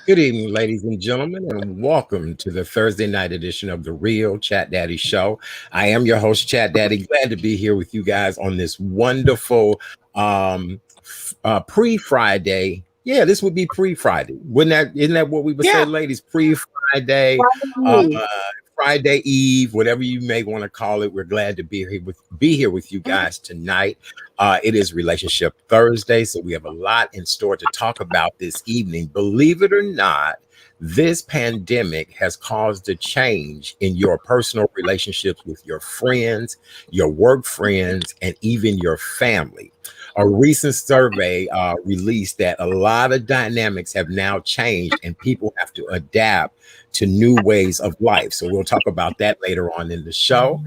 Good evening, ladies and gentlemen, and welcome to the Thursday night edition of the Real Chat Daddy Show. I am your host, Chat Daddy. Glad to be here with you guys on this wonderful pre-Friday. Yeah, this would be pre-Friday. Wouldn't that? Isn't that what we would say, Yeah. ladies? Pre-Friday, uh, Finally. Friday Eve, whatever you may want to call it. We're glad to be here with you Mhm. guys tonight. It is Relationship Thursday, so we have a lot in store to talk about this evening. Believe it or not, this pandemic has caused a change in your personal relationships with your friends, your work friends, and even your family. A recent survey released that a lot of dynamics have now changed and people have to adapt to new ways of life. So we'll talk about that later on in the show.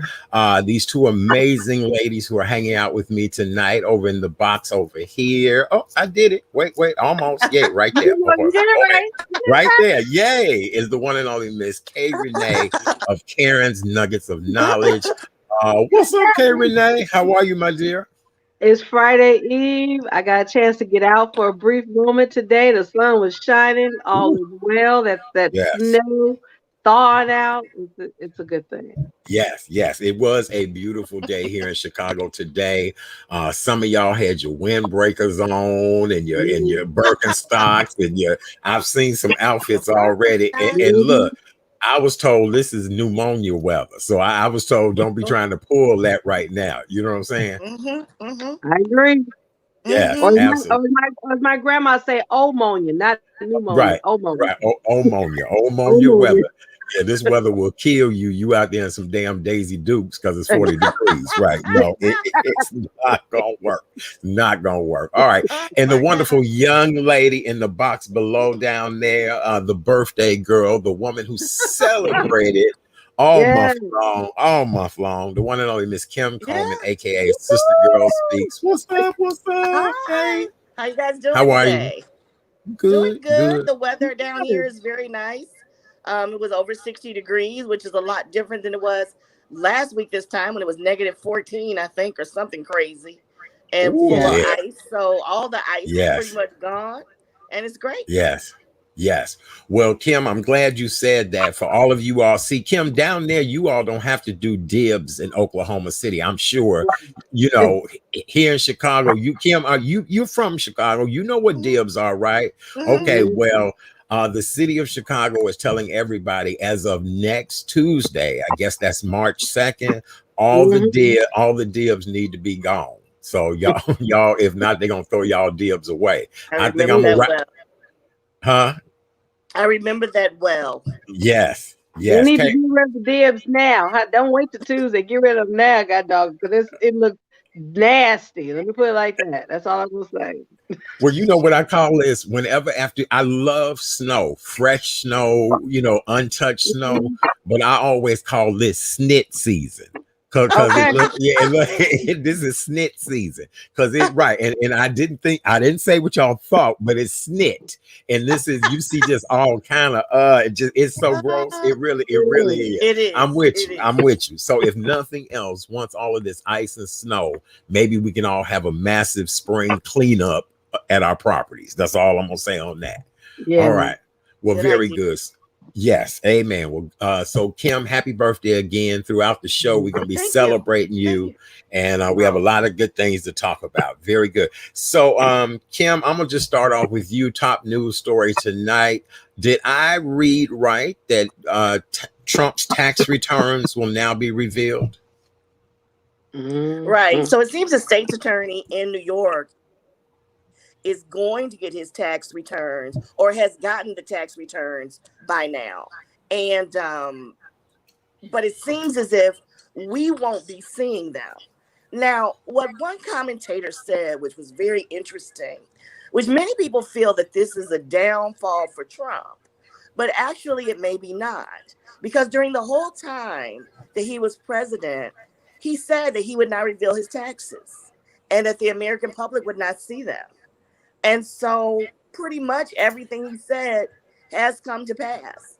These two amazing ladies who are hanging out with me tonight over in the box over here. Oh, I did it. Wait, almost. Yeah, right there. You did it Okay. right. Right there. Yay. Is the one and only Miss K. Renee of Karen's Nuggets of Knowledge. What's up, K. Renee? How are you, my dear? It's Friday Eve. I got a chance to get out for a brief moment today. The sun was shining. All Ooh, is well. That yes. snow thawed out. It's a good thing. Yes. It was a beautiful day here in Chicago today. Some of y'all had your windbreakers on and your Mhm. Birkenstocks and your. I've seen some outfits already. And Mhm. look, I was told this is pneumonia weather, so I was told don't be trying to pull that right now. You know what I'm saying? Mhm. Mhm. I agree. Yes, Or Mhm. as my, or absolutely. as my, or as my grandma say, pneumonia, not pneumonia, Right, pneumonia. right. Ammonia Pneumonia. weather. Yeah, this weather will kill you. You out there in some damn Daisy Dukes because it's 40 degrees. Right. No, it's not gonna work. Not gonna work. All right. Oh And the my wonderful God. young lady in the box below down there, the birthday girl, the woman who celebrated Yeah. all month long, the one and only Miss Kim Yeah. Coleman, aka Sister Girl Speaks. What's up? What's up? Hi. Hey, How you guys how doing are you? today? Doing Good, good. good. The weather down here is very nice. It was over 60 degrees, which is a lot different than it was last week this time when it was negative 14, I think, or something crazy, and Oh full Yeah. of yeah. ice. So all the ice is pretty Yes. much gone, and it's great. Yes. Yes. Well, Kim, I'm glad you said that. For all of you all, see, Kim, down there, you all don't have to do dibs in Oklahoma City. I'm sure, here in Chicago, Kim, you're from Chicago. You know what Mhm. dibs are, right? Mhm. Okay, Mhm. well, the city of Chicago is telling everybody as of next Tuesday, I guess that's March 2nd, Mhm. all the dibs need to be gone. So y'all, if not, they're gonna throw y'all dibs away. I I think remember I'm a that well. huh? I remember that well. Yes, You yes. need to Okay. get rid of the dibs now. Don't wait till Tuesday. Get rid of them now, god dog, because it looks nasty. Let me put it like that. That's all I'm gonna say. Well, you know what I call this? Whenever after I love snow, fresh snow, untouched snow, Mhm. but I always call this snit season. Cause it Okay. look yeah, this is snit season. Cause it right. And I didn't say what y'all thought, but it's snit. And this is you see just all kind of it's so gross. It really Mm. is. It I'm is. with It you. is. I'm with you. So if nothing else, once all of this ice and snow, maybe we can all have a massive spring cleanup at our properties. That's all I'm gonna say on that. All Yeah. right. Well, Good very idea. good. Yes, amen. Well, so Kim, happy birthday again. Throughout the show, we're gonna Well, be thank you. celebrating Thank you, you. and we have a Oh, lot of good things to talk about. Very good. So, Kim, I'm gonna just start off with you. Top news story tonight. Did I read right that Trump's tax returns will now be revealed? right. Mhm. So it seems the state's attorney in New York is going to get his tax returns or has gotten the tax returns by now. And but it seems as if we won't be seeing them. Now, what one commentator said, which was very interesting, which many people feel that this is a downfall for Trump, but actually it may be not. Because during the whole time that he was president, he said that he would not reveal his taxes and that the American public would not see them. And so pretty much everything he said has come to pass.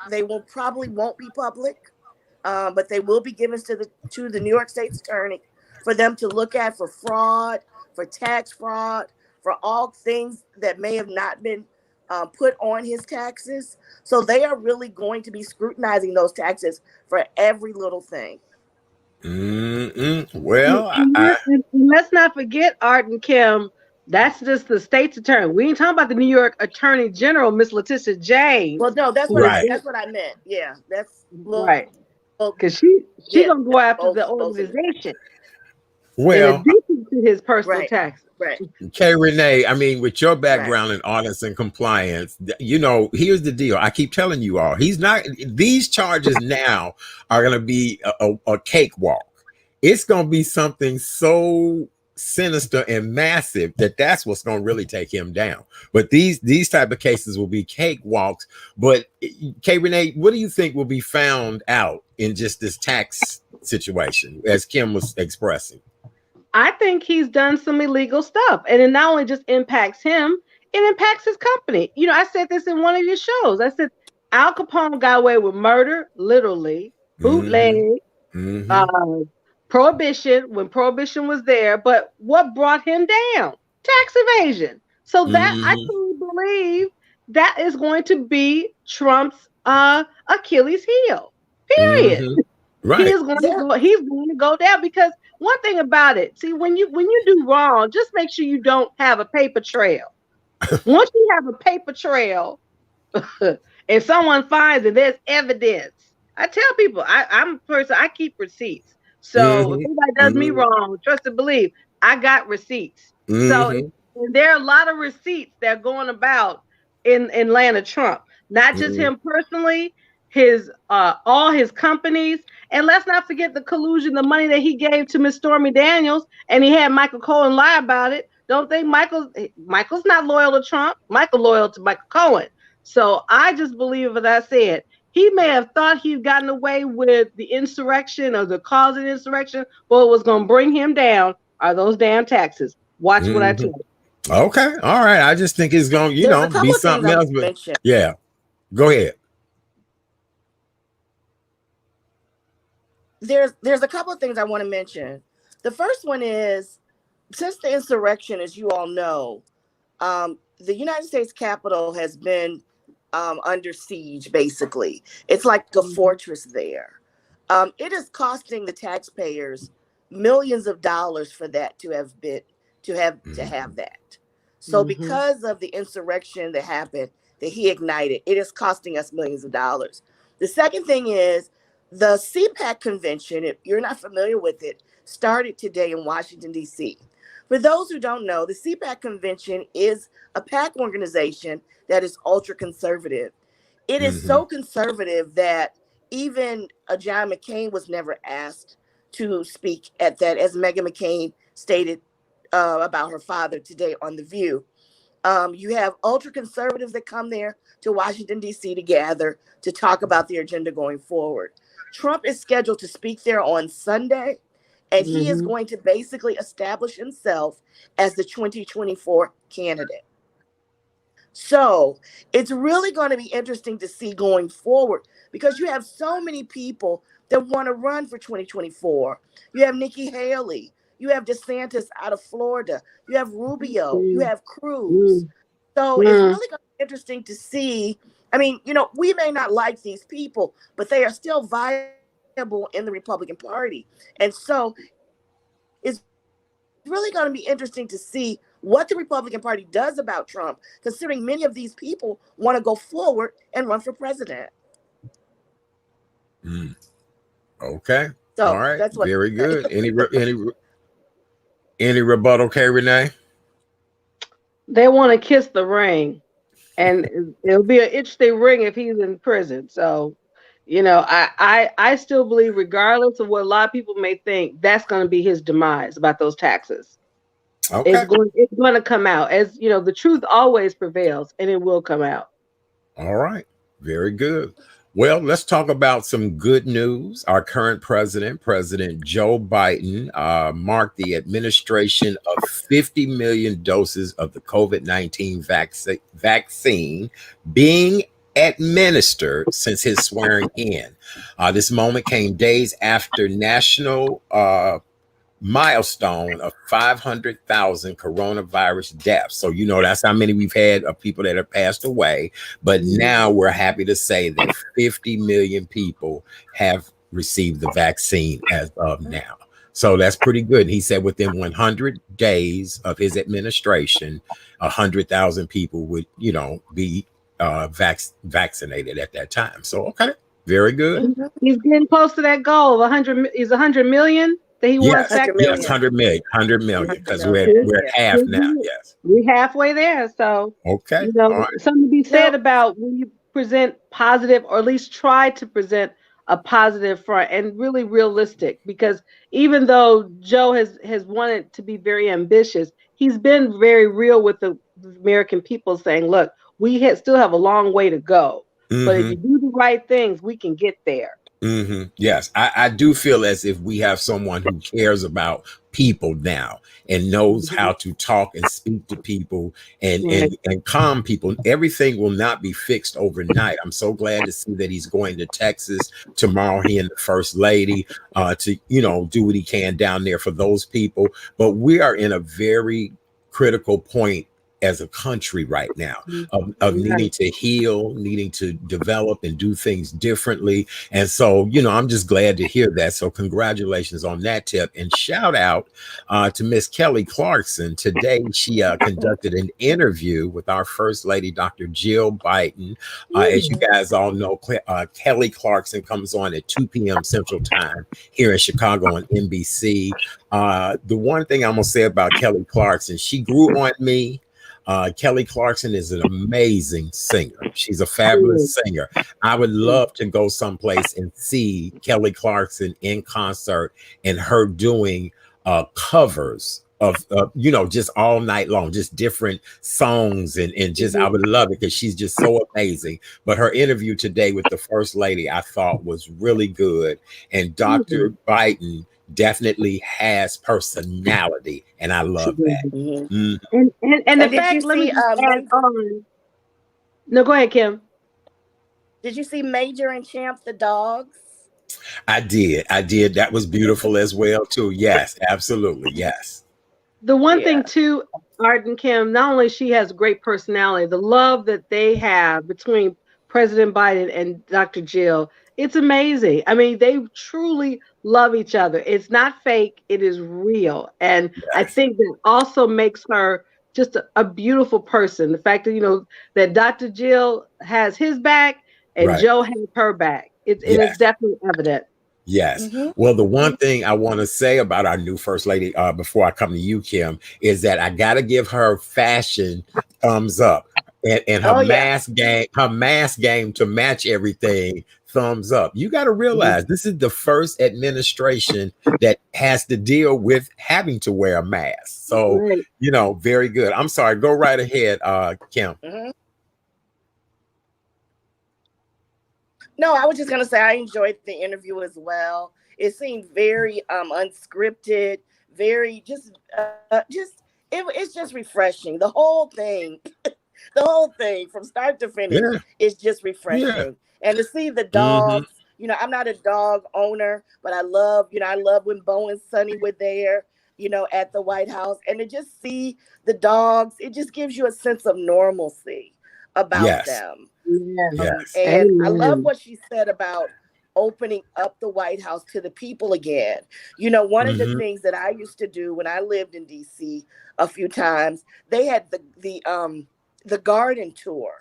They will probably won't be public, but they will be given to the New York State's attorney for them to look at for fraud, for tax fraud, for all things that may have not been put on his taxes. So they are really going to be scrutinizing those taxes for every little thing. Well, And let's not forget, Art and Kim, that's just the state's attorney. We ain't talking about the New York Attorney General, Miss Letitia Well, James, no, who is right. that's what I meant. Yeah, that's right. well, Because she yeah, gonna go after the both of them. organization in Well, addition to his personal Right, taxes. right, Kay Renee, I mean, with your right. background in audits and compliance, here's the deal. I keep telling you all, these charges now are going to be a cakewalk. It's going to be something so sinister and massive that's what's going to really take him down. But these type of cases will be cakewalks. But Kay Renee, what do you think will be found out in just this tax situation, as Kim was expressing? I think he's done some illegal stuff, and it not only just impacts him, it impacts his company. I said this in one of your shows. I said Al Capone got away with murder, literally, Mm-hmm. bootleg, Mm-hmm. uh, prohibition when prohibition was there. But what brought him down? Tax evasion. So that I Mm-hmm. truly believe that is going to be Trump's Achilles heel. Period. Mm-hmm. Right. Yeah, He's going to go down because one thing about it, see, when you do wrong, just make sure you don't have a paper trail. Once you have a paper trail and someone finds it, there's evidence. I tell people, I'm a person, I keep receipts. So if Mm-hmm. anybody does me Mm-hmm. wrong, trust and believe, I got receipts. So Mm-hmm. and there are a lot of receipts that are going about in Atlanta Trump, not just Mm-hmm. him personally, his all his companies. And let's not forget the collusion, the money that he gave to Miss Stormy Daniels, and he had Michael Cohen lie about it. Don't think Michael's not loyal to Trump. Michael loyal to Michael Cohen. So I just believe, as I said, he may have thought he'd gotten away with the insurrection or the cause of the insurrection, but what was going to bring him down are those damn taxes. Watch what I Mm-hmm. tell you. Okay. All right. I just think it's going there's a to be couple of things something I else. But mentioned. yeah, go ahead. There's a couple of things I want to mention. The first one is, since the insurrection, as you all know, the United States Capitol has been under siege. Basically, it's like a fortress there. It is costing the taxpayers millions of dollars for that to have that. So Mm-hmm. because of the insurrection that happened, that he ignited, it is costing us millions of dollars. The second thing is the Cpac Convention, if you're not familiar with it, started today in Washington, D.C. For those who don't know, the Cpac Convention is a PAC organization that is ultra conservative. It is Mm-hmm. so conservative that even John McCain was never asked to speak at that, as Meghan McCain stated about her father today on The View. You have ultra conservatives that come there to Washington, D.C. to gather to talk about the agenda going forward. Trump is scheduled to speak there on Sunday, and he is Mm-hmm. going to basically establish himself as the 2024 candidate. So it's really going to be interesting to see going forward because you have so many people that want to run for 2024. You have Nikki Haley, you have DeSantis out of Florida, you have Rubio, you have Cruz. So it's Mm-hmm. really going to be interesting to see. I mean, we may not like these people, but they are still viable in the Republican Party. And so it's really going to be interesting to see what the Republican Party does about Trump, considering many of these people want to go forward and run for president. Mm. Okay. So All that's right. what I Very say. good. Any rebuttal, Kay Renee? They want to kiss the ring, and it'll be an interesting ring if he's in prison. So, I still believe, regardless of what a lot of people may think, that's going to be his demise about those taxes. It's Okay. going to come out, as the truth always prevails, and it will come out. All right. Very good. Well, let's talk about some good news. Our current president, President Joe Biden, marked the administration of 50 million doses of the COVID-19 vaccine being administered since his swearing in. This moment came days after national milestone of 500,000 coronavirus deaths. So, that's how many we've had of people that have passed away. But now we're happy to say that 50 million people have received the vaccine as of now. So that's pretty good. He said within 100 days of his administration, 100,000 people would, be vaccinated at that time. So, okay, very good. He's getting close to that goal. 100 is 100 million that he wants. Yes, 100 million, because we're at half now. Yes, we're halfway there. So, okay, something to be said about when you present positive, or at least try to present a positive front and really realistic, because even though Joe has wanted to be very ambitious, he's been very real with the American people, saying, look, we still have a long way to go. But if you do the right things, we can get there. Yes, I do feel as if we have someone who cares about people now and knows how to talk and speak to people and calm people. Everything will not be fixed overnight. I'm so glad to see that he's going to Texas tomorrow, he and the First Lady, to do what he can down there for those people. But we are in a very critical point as a country right now of needing to heal, needing to develop and do things differently. And so, I'm just glad to hear that. So congratulations on that tip, and shout out to Miss Kelly Clarkson. Today, she conducted an interview with our First Lady, Dr. Jill Biden. As you guys all know, Kelly Clarkson comes on at 2 p.m. Central Time here in Chicago on NBC. The one thing I'm going to say about Kelly Clarkson, she grew on me. Kelly Clarkson is an amazing singer. She's a fabulous singer. I would love to go someplace and see Kelly Clarkson in concert and her doing covers of just all night long, just different songs, and just I would love it because she's just so amazing. But her interview today with the First Lady, I thought was really good. And Dr. Biden definitely has personality, and I love that. And the fact, let me no, go ahead, Kim. Did you see Major and Champ the dogs? I did. That was beautiful as well too. Yes, absolutely. Yes. The one thing too, Art and Kim, not only she has great personality, the love that they have between President Biden and Dr. Jill, it's amazing. I mean, they truly love each other. It's not fake. It is real. And I think that also makes her just a beautiful person. The fact that, that Dr. Jill has his back and Joe has her back. It is definitely evident. Yes. Well, the one thing I want to say about our new First Lady, before I come to you, Kim, is that I got to give her fashion thumbs up, and her mask game to match everything. Thumbs up. You got to realize this is the first administration that has to deal with having to wear a mask. So, very good. I'm sorry. Go right ahead, Kim. No, I was just going to say I enjoyed the interview as well. It seemed very unscripted, very it's just refreshing. The whole thing from start to finish is just refreshing. And to see the dogs, I'm not a dog owner, but I love when Bo and Sonny were there, at the White House, and to just see the dogs, it just gives you a sense of normalcy about them. And I love what she said about opening up the White House to the people again. One of the things that I used to do when I lived in DC a few times, they had the garden tour.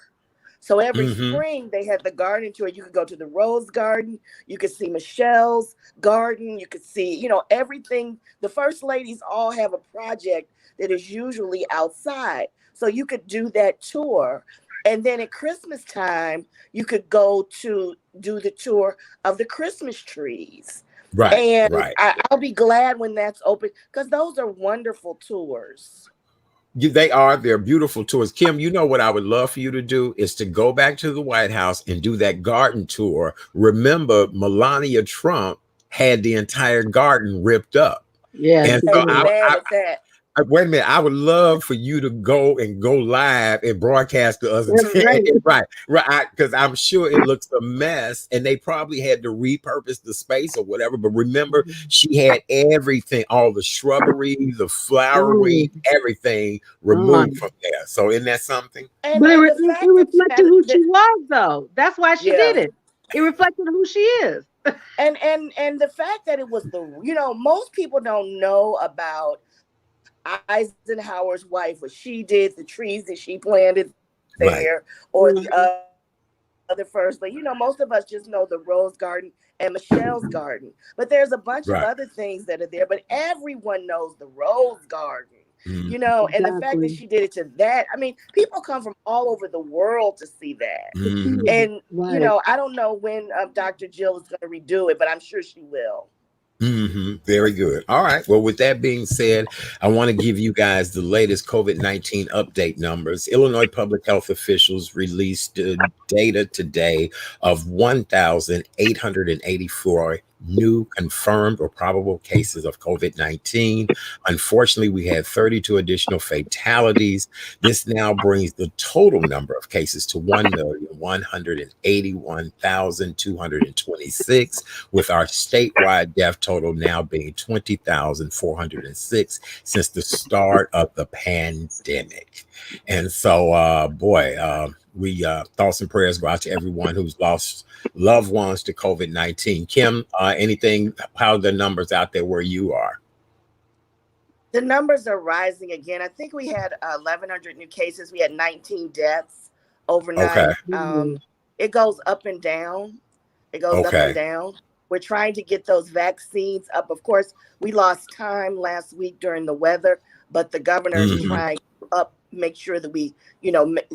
So every spring they had the garden tour. You could go to the Rose Garden. You could see Michelle's garden. You could see, everything. The First Ladies all have a project that is usually outside. So you could do that tour. And then at Christmas time, you could go to do the tour of the Christmas trees. I'll be glad when that's open, because those are wonderful tours. They're beautiful tours. Kim, what I would love for you to do is to go back to the White House and do that garden tour. Remember, Melania Trump had the entire garden ripped up. Yeah. And so Wait a minute. I would love for you to go live and broadcast to us. That's right. Right. Because I'm sure it looks a mess and they probably had to repurpose the space or whatever. But remember, she had everything, all the shrubbery, the flowering, everything removed from there. So isn't that something? But it the fact that reflected who she was, though. That's why she did it. It reflected who she is. And the fact that it was most people don't know about Eisenhower's wife, what she did, the trees that she planted there, or the other first lady. Most of us just know the Rose Garden and Michelle's Garden, but there's a bunch of other things that are there. But everyone knows the Rose Garden. And the fact that she did it to that, I mean, people come from all over the world to see that. And, I don't know when Dr. Jill is going to redo it, but I'm sure she will. Very good. All right. Well, with that being said, I want to give you guys the latest COVID-19 update numbers. Illinois public health officials released data today of 1,884 new confirmed or probable cases of COVID-19. Unfortunately, we had 32 additional fatalities. This now brings the total number of cases to 1,181,226, with our statewide death total now being 20,406 since the start of the pandemic. And so, we thoughts and prayers go out to everyone who's lost loved ones to COVID-19. Kim, anything, how are the numbers out there where you are? The numbers are rising again. I think we had 1,100 new cases. We had 19 deaths overnight. Okay. It goes up and down. Up and down. We're trying to get those vaccines up. Of course, we lost time last week during the weather, but the governor is trying to make sure that we,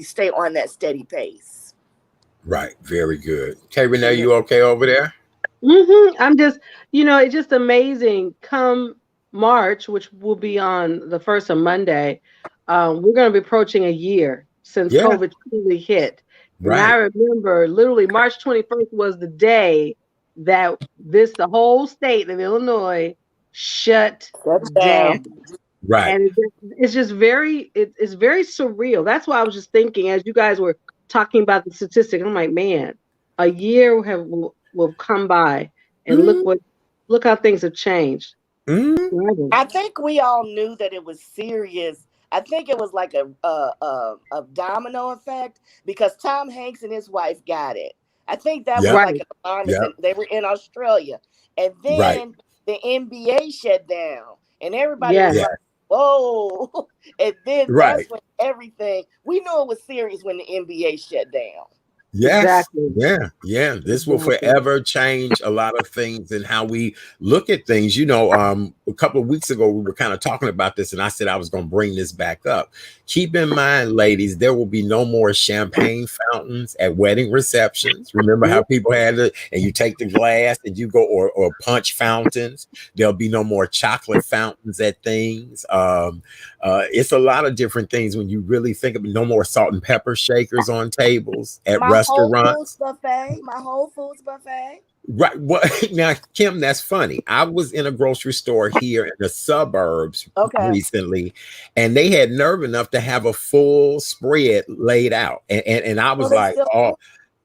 stay on that steady pace. Right. Very good. Okay, Renee, you okay over there? I'm just, it's just amazing. Come March, which will be on the first of Monday, we're going to be approaching a year since COVID truly hit. Right. And I remember literally March 21st was the day that the whole state of Illinois shut down. Right. And it's just it's very surreal. That's why I was just thinking, as you guys were talking about the statistic, I'm like, man, a year will come by, and look how things have changed. I think we all knew that it was serious. I think it was like a domino effect, because Tom Hanks and his wife got it. I think that was like an alarm. They were in Australia, and then the NBA shut down, and everybody was like, whoa. And then that's when everything, we knew it was serious when the NBA shut down. Yes. Exactly. Yeah. This will forever change a lot of things and how we look at things. A couple of weeks ago, we were kind of talking about this, and I said I was going to bring this back up. Keep in mind, ladies, there will be no more champagne fountains at wedding receptions. Remember how people had it, and you take the glass and you go, or punch fountains. There'll be no more chocolate fountains at things. It's a lot of different things when you really think of it. No more salt and pepper shakers on tables at restaurants. My Whole Foods buffet. Right. Well, now, Kim, that's funny. I was in a grocery store here in the suburbs recently, and they had nerve enough to have a full spread laid out. And I was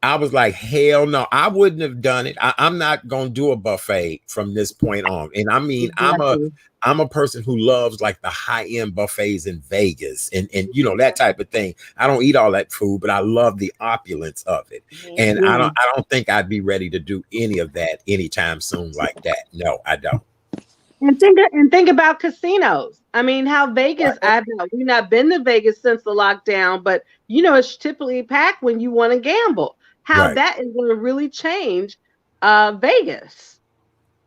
I was like, hell no, I wouldn't have done it. I'm not going to do a buffet from this point on. And I mean, I'm a person who loves like the high-end buffets in Vegas and that type of thing. I don't eat all that food, but I love the opulence of it. And I don't think I'd be ready to do any of that anytime soon like that. No, I don't. And think about casinos. I mean, how Vegas, we've not been to Vegas since the lockdown, but it's typically packed when you want to gamble. How that is going to really change Vegas.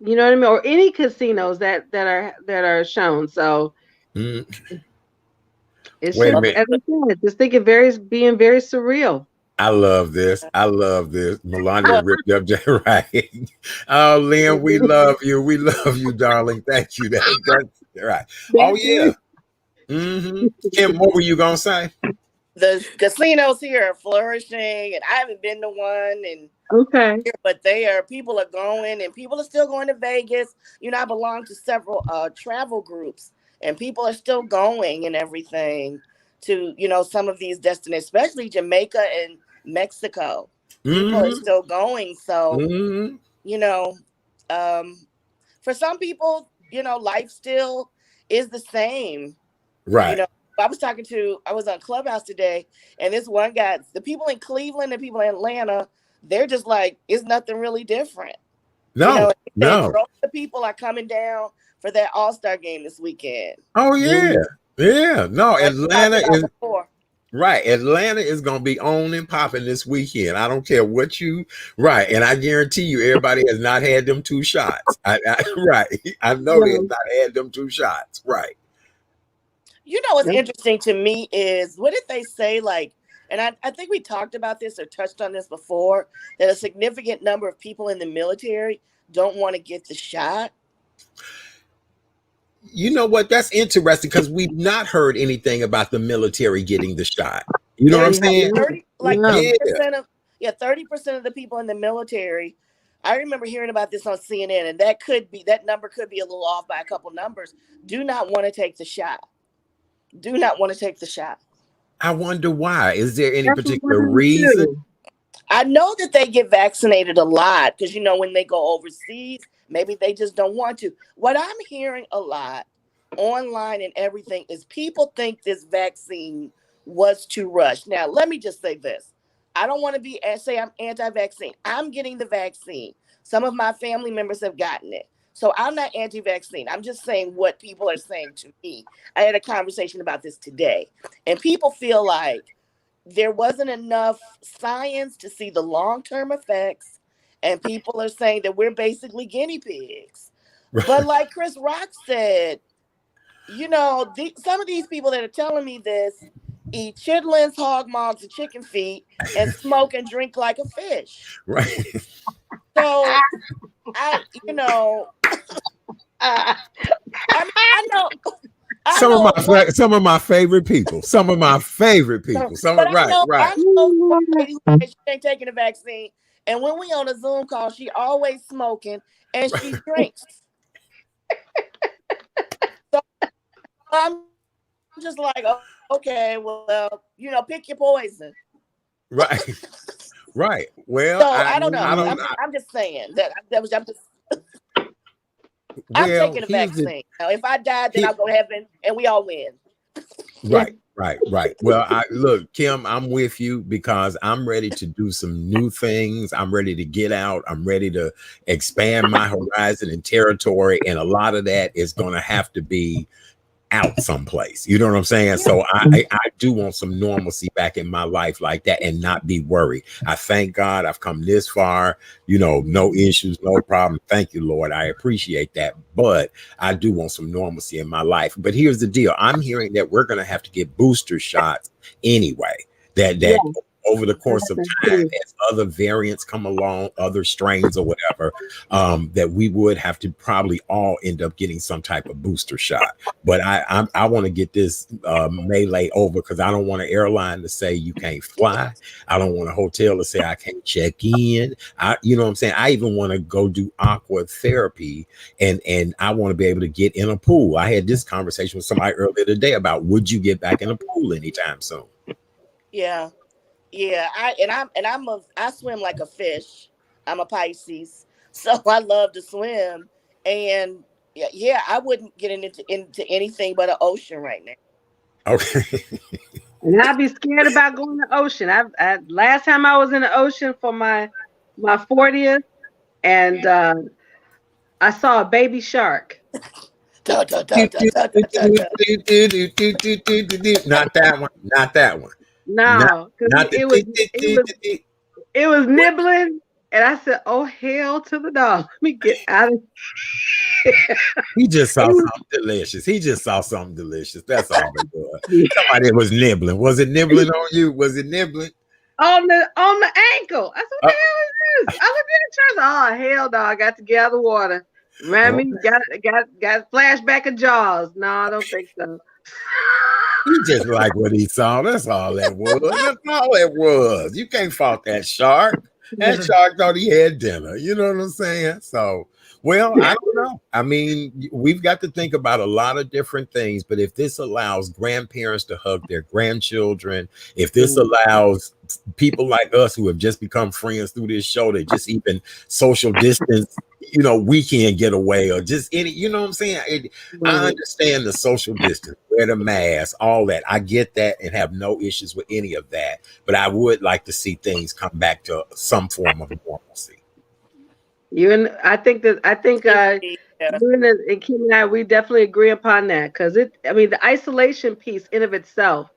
You know what I mean? Or any casinos that are shown. So it's just, as I said, just think it being very surreal. I love this. Melania ripped up Jay, right? Oh, Lynn, we love you. We love you, darling. Thank you. That's right. Oh, yeah. Kim, what were you going to say? The casinos here are flourishing, and I haven't been to one. And but people are going, and people are still going to Vegas. I belong to several travel groups, and people are still going and everything to, some of these destinations, especially Jamaica and Mexico. People are still going. So, you know, um, for some people, life still is the same. Right. I was on Clubhouse today, and this one guy, the people in Cleveland and people in Atlanta, they're just like, it's nothing really different. No. The people are coming down for that All-Star game this weekend. Oh yeah. Yeah. No, Atlanta is right. Atlanta is gonna be on and popping this weekend. I don't care what right. And I guarantee you everybody has not had them 2 shots. Right. I know they have not had them 2 shots. Right. What's interesting to me is, what did they say? Like, and I think we talked about this or touched on this before, that a significant number of people in the military don't want to get the shot. You know what? That's interesting, because we've not heard anything about the military getting the shot. You know what I'm saying? 30% of the people in the military. I remember hearing about this on CNN, and that number could be a little off by a couple numbers. Do not want to take the shot. Do not want to take the shot. I wonder why. Is there any particular reason? I know that they get vaccinated a lot because, when they go overseas, maybe they just don't want to. What I'm hearing a lot online and everything is people think this vaccine was too rushed. Now, let me just say this. I don't want to say I'm anti-vaccine. I'm getting the vaccine. Some of my family members have gotten it. So I'm not anti-vaccine. I'm just saying what people are saying to me. I had a conversation about this today, and people feel like there wasn't enough science to see the long-term effects, and people are saying that we're basically guinea pigs. Right. But like Chris Rock said, some of these people that are telling me this eat chitlins, hog maws, and chicken feet, and smoke and drink like a fish. Right. So I know. Some of my favorite people. Some of my favorite people. Right. I know she ain't taking the vaccine, and when we on a Zoom call, she always smoking and she drinks. So I'm just like, okay, well, pick your poison. Right. Right. Well, so I don't know. I'm just saying that. I'm taking the vaccine. Now, if I die, then I'll go to heaven, and we all win. Right. Well, look, Kim, I'm with you, because I'm ready to do some new things. I'm ready to get out. I'm ready to expand my horizon and territory, and a lot of that is going to have to be out someplace. You know what I'm saying? Yeah. So I do want some normalcy back in my life like that, and not be worried. I thank God I've come this far, no issues, no problem. Thank you, Lord. I appreciate that. But I do want some normalcy in my life. But here's the deal. I'm hearing that we're going to have to get booster shots anyway. That over the course of time, as other variants come along, other strains or whatever, that we would have to probably all end up getting some type of booster shot. But I want to get this melee over, because I don't want an airline to say you can't fly. I don't want a hotel to say I can't check in. You know what I'm saying? I even want to go do aqua therapy, and I want to be able to get in a pool. I had this conversation with somebody earlier today about, would you get back in a pool anytime soon? Yeah. Yeah, I swim like a fish. I'm a Pisces, so I love to swim, and I wouldn't get into anything but an ocean right now. Okay. And I'd be scared about going to the ocean. I last time I was in the ocean for my 40th, and I saw a baby shark. Not that one. No, it was nibbling, and I said, "Oh, hell to the dog! Let me get out of here." He just saw something delicious. That's all it was. Somebody was nibbling. Was it nibbling on you? Was it nibbling on the ankle? I said, "What the hell is this?" I looked at the church. Oh, hell, dog! I got to get out of the water. Remy got flashback of Jaws. No, I don't think so. He just like what he saw. That's all that was. That's all it was. You can't fault that shark. And Shark thought he had dinner. You know what I'm saying? So, well, I don't know. I mean, we've got to think about a lot of different things, but if this allows grandparents to hug their grandchildren, if this allows people like us who have just become friends through this show to just even social distance, weekend getaway or just any, you know what I'm saying? I understand the social distance, wear the mask, all that. I get that and have no issues with any of that. But I would like to see things come back to some form of normalcy. You and I think you and Kim and I, we definitely agree upon that, because the isolation piece in of itself,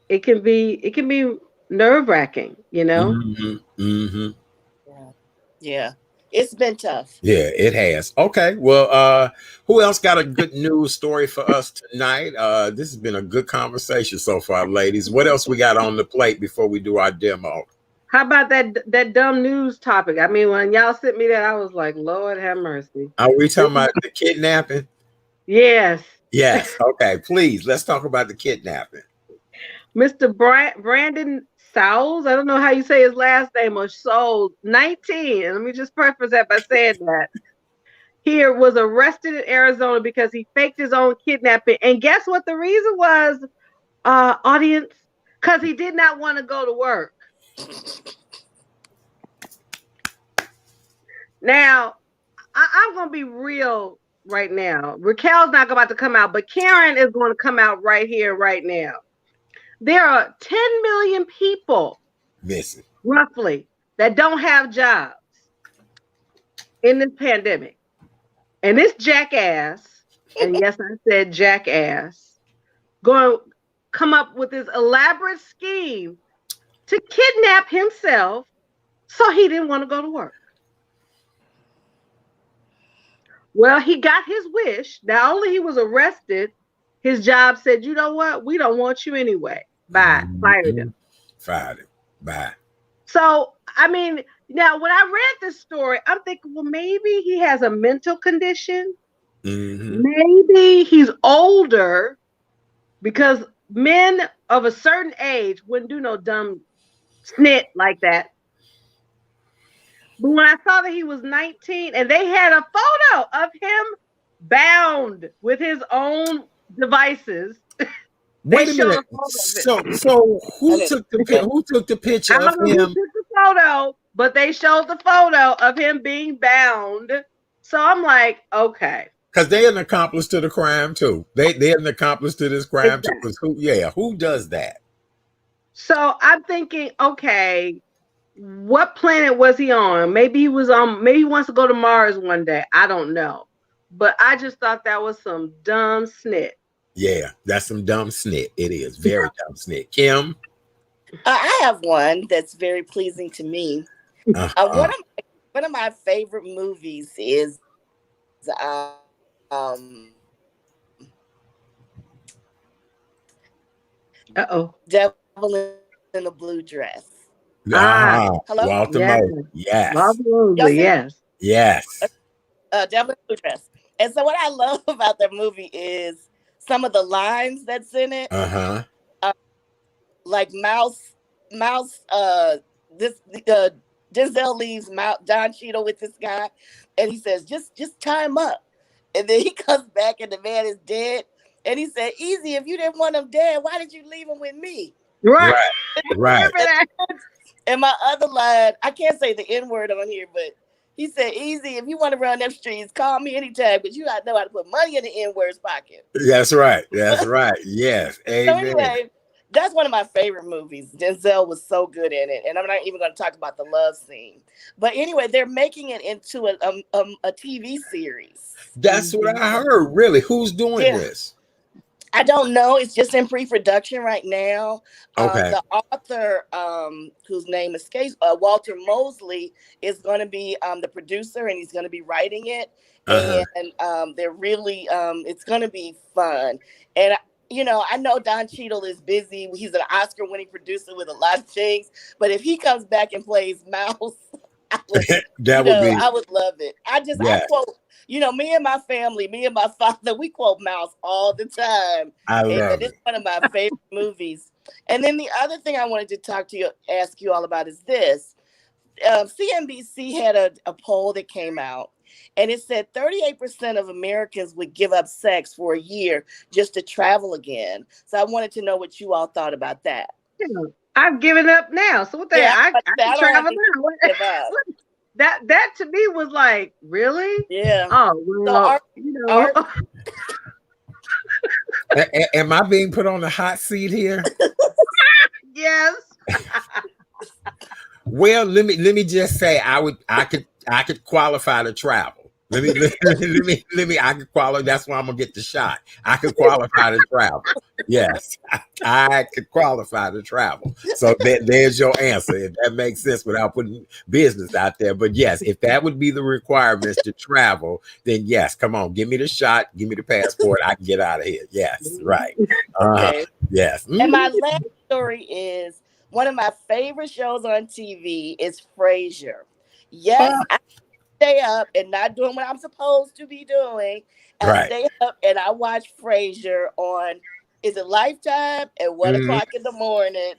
it can be nerve-wracking, Mm-hmm, mm-hmm. Yeah. It's been tough. Yeah, it has. Okay. Well, who else got a good news story for us tonight? This has been a good conversation so far, ladies. What else we got on the plate before we do our demo? How about that dumb news topic? I mean, when y'all sent me that, I was like, Lord have mercy. Are we talking about the kidnapping? Yes. Yes. Okay. Please, let's talk about the kidnapping. Mr. Brandon Sowles, I don't know how you say his last name, or Souls, 19. And let me just preface that by saying that. Here was arrested in Arizona because he faked his own kidnapping. And guess what the reason was, audience? Because he did not want to go to work. Now, I'm going to be real right now. Raquel's not about to come out, but Karen is going to come out right here, right now. There are 10 million people missing, roughly, that don't have jobs in this pandemic. And this jackass, and yes, I said jackass, going to come up with this elaborate scheme to kidnap himself so he didn't want to go to work. Well, he got his wish. Not only he was arrested, his job said, you know what? We don't want you anyway. Bye. Fired him. Fired him. Bye. So, I mean, now when I read this story, I'm thinking, well, maybe he has a mental condition. Mm-hmm. Maybe he's older, because men of a certain age wouldn't do no dumb snit like that. But when I saw that he was 19 and they had a photo of him bound with his own devices. Wait a minute. So who took the picture of him? Who took the photo, but they showed the photo of him being bound. So I'm like, okay. Because they're an accomplice to the crime too. They're an accomplice to this crime too. Because who does that? So I'm thinking, okay, what planet was he on? Maybe he wants to go to Mars one day. I don't know. But I just thought that was some dumb snit. Yeah, that's some dumb snit. It is very dumb snit. Kim? I have one that's very pleasing to me. One of my favorite movies is Devil in a Blue Dress. Hello? Walter Mosley. Yes. Walter Mosley, yes. Yes. Devil in a Blue Dress. And so what I love about that movie is some of the lines that's in it. Like Denzel leaves Don Cheadle with this guy, and he says, just tie him up. And then he comes back and the man is dead. And he said, easy, if you didn't want him dead, why did you leave him with me? Right. And my other line, I can't say the N-word on here, but he said, easy, if you want to run them streets, call me anytime, but you got to know how to put money in the N-word's pocket. That's right. Yes. Amen. So anyway, that's one of my favorite movies. Denzel was so good in it. And I'm not even going to talk about the love scene. But anyway, they're making it into a TV series. That's what I heard. Really? Who's doing this? I don't know. It's just in pre-production right now. Okay. The author, whose name escapes, Walter Mosley, is going to be the producer, and he's going to be writing it. And they're really, it's going to be fun. And I know Don Cheadle is busy. He's an Oscar-winning producer with a lot of things. But if he comes back and plays Mouse, I would love it. I quote, me and my family, me and my father, we quote Mouse all the time. It's one of my favorite movies. And then the other thing I wanted to ask you all about is this. CNBC had a poll that came out, and it said 38% of Americans would give up sex for a year just to travel again. So I wanted to know what you all thought about that. Yeah, I've given up now. So what the Yeah, I can don't travel want to now. give up. That to me was like, really? Yeah. Oh well, Art, Am I being put on the hot seat here? yes. Well, let me just say I could qualify to travel. Let me I could qualify. That's why I'm gonna get the shot. I could qualify to travel. Yes, I could qualify to travel. So there's your answer. If that makes sense without putting business out there. But yes, if that would be the requirements to travel, then yes, come on, give me the shot, give me the passport. I can get out of here. Yes, right. okay. Yes. And my last story is one of my favorite shows on TV is Frasier. Yes, I stay up and not doing what I'm supposed to be doing. I Right. stay up and I watch Frasier on, is it Lifetime at 1:00 in the morning?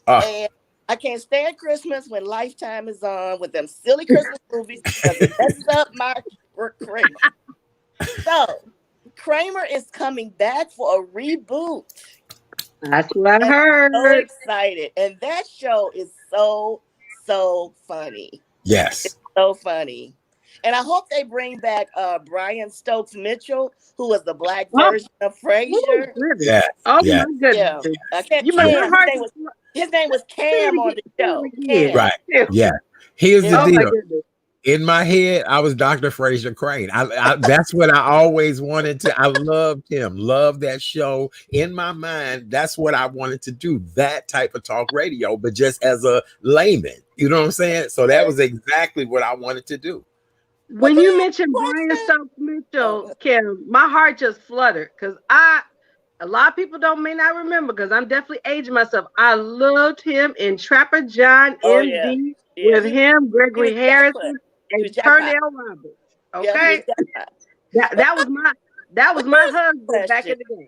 And I can't stand Christmas when Lifetime is on with them silly Christmas movies because it messes up my Kramer. So Kramer is coming back for a reboot. That's what I heard. So excited. And that show is so funny. Yes. It's so funny. And I hope they bring back Brian Stokes Mitchell, who was the black version of Frasier. Yeah. Oh yeah. my goodness. I can't You Cam. His name was Cam on the show. Cam. Right. Yeah. Here's the Oh my deal. goodness. In my head, I was Dr. Fraser Crane. That's what I always wanted to. I loved him, loved that show. In my mind, that's what I wanted to do, that type of talk radio, but just as a layman. You know what I'm saying? So that was exactly what I wanted to do. When you mentioned Brian Stokes Mitchell, Kim, my heart just fluttered because a lot of people may not remember because I'm definitely aging myself. I loved him in Trapper John MD with him, Gregory Harrison, and Pernell Roberts. Okay, that was my husband back in the day.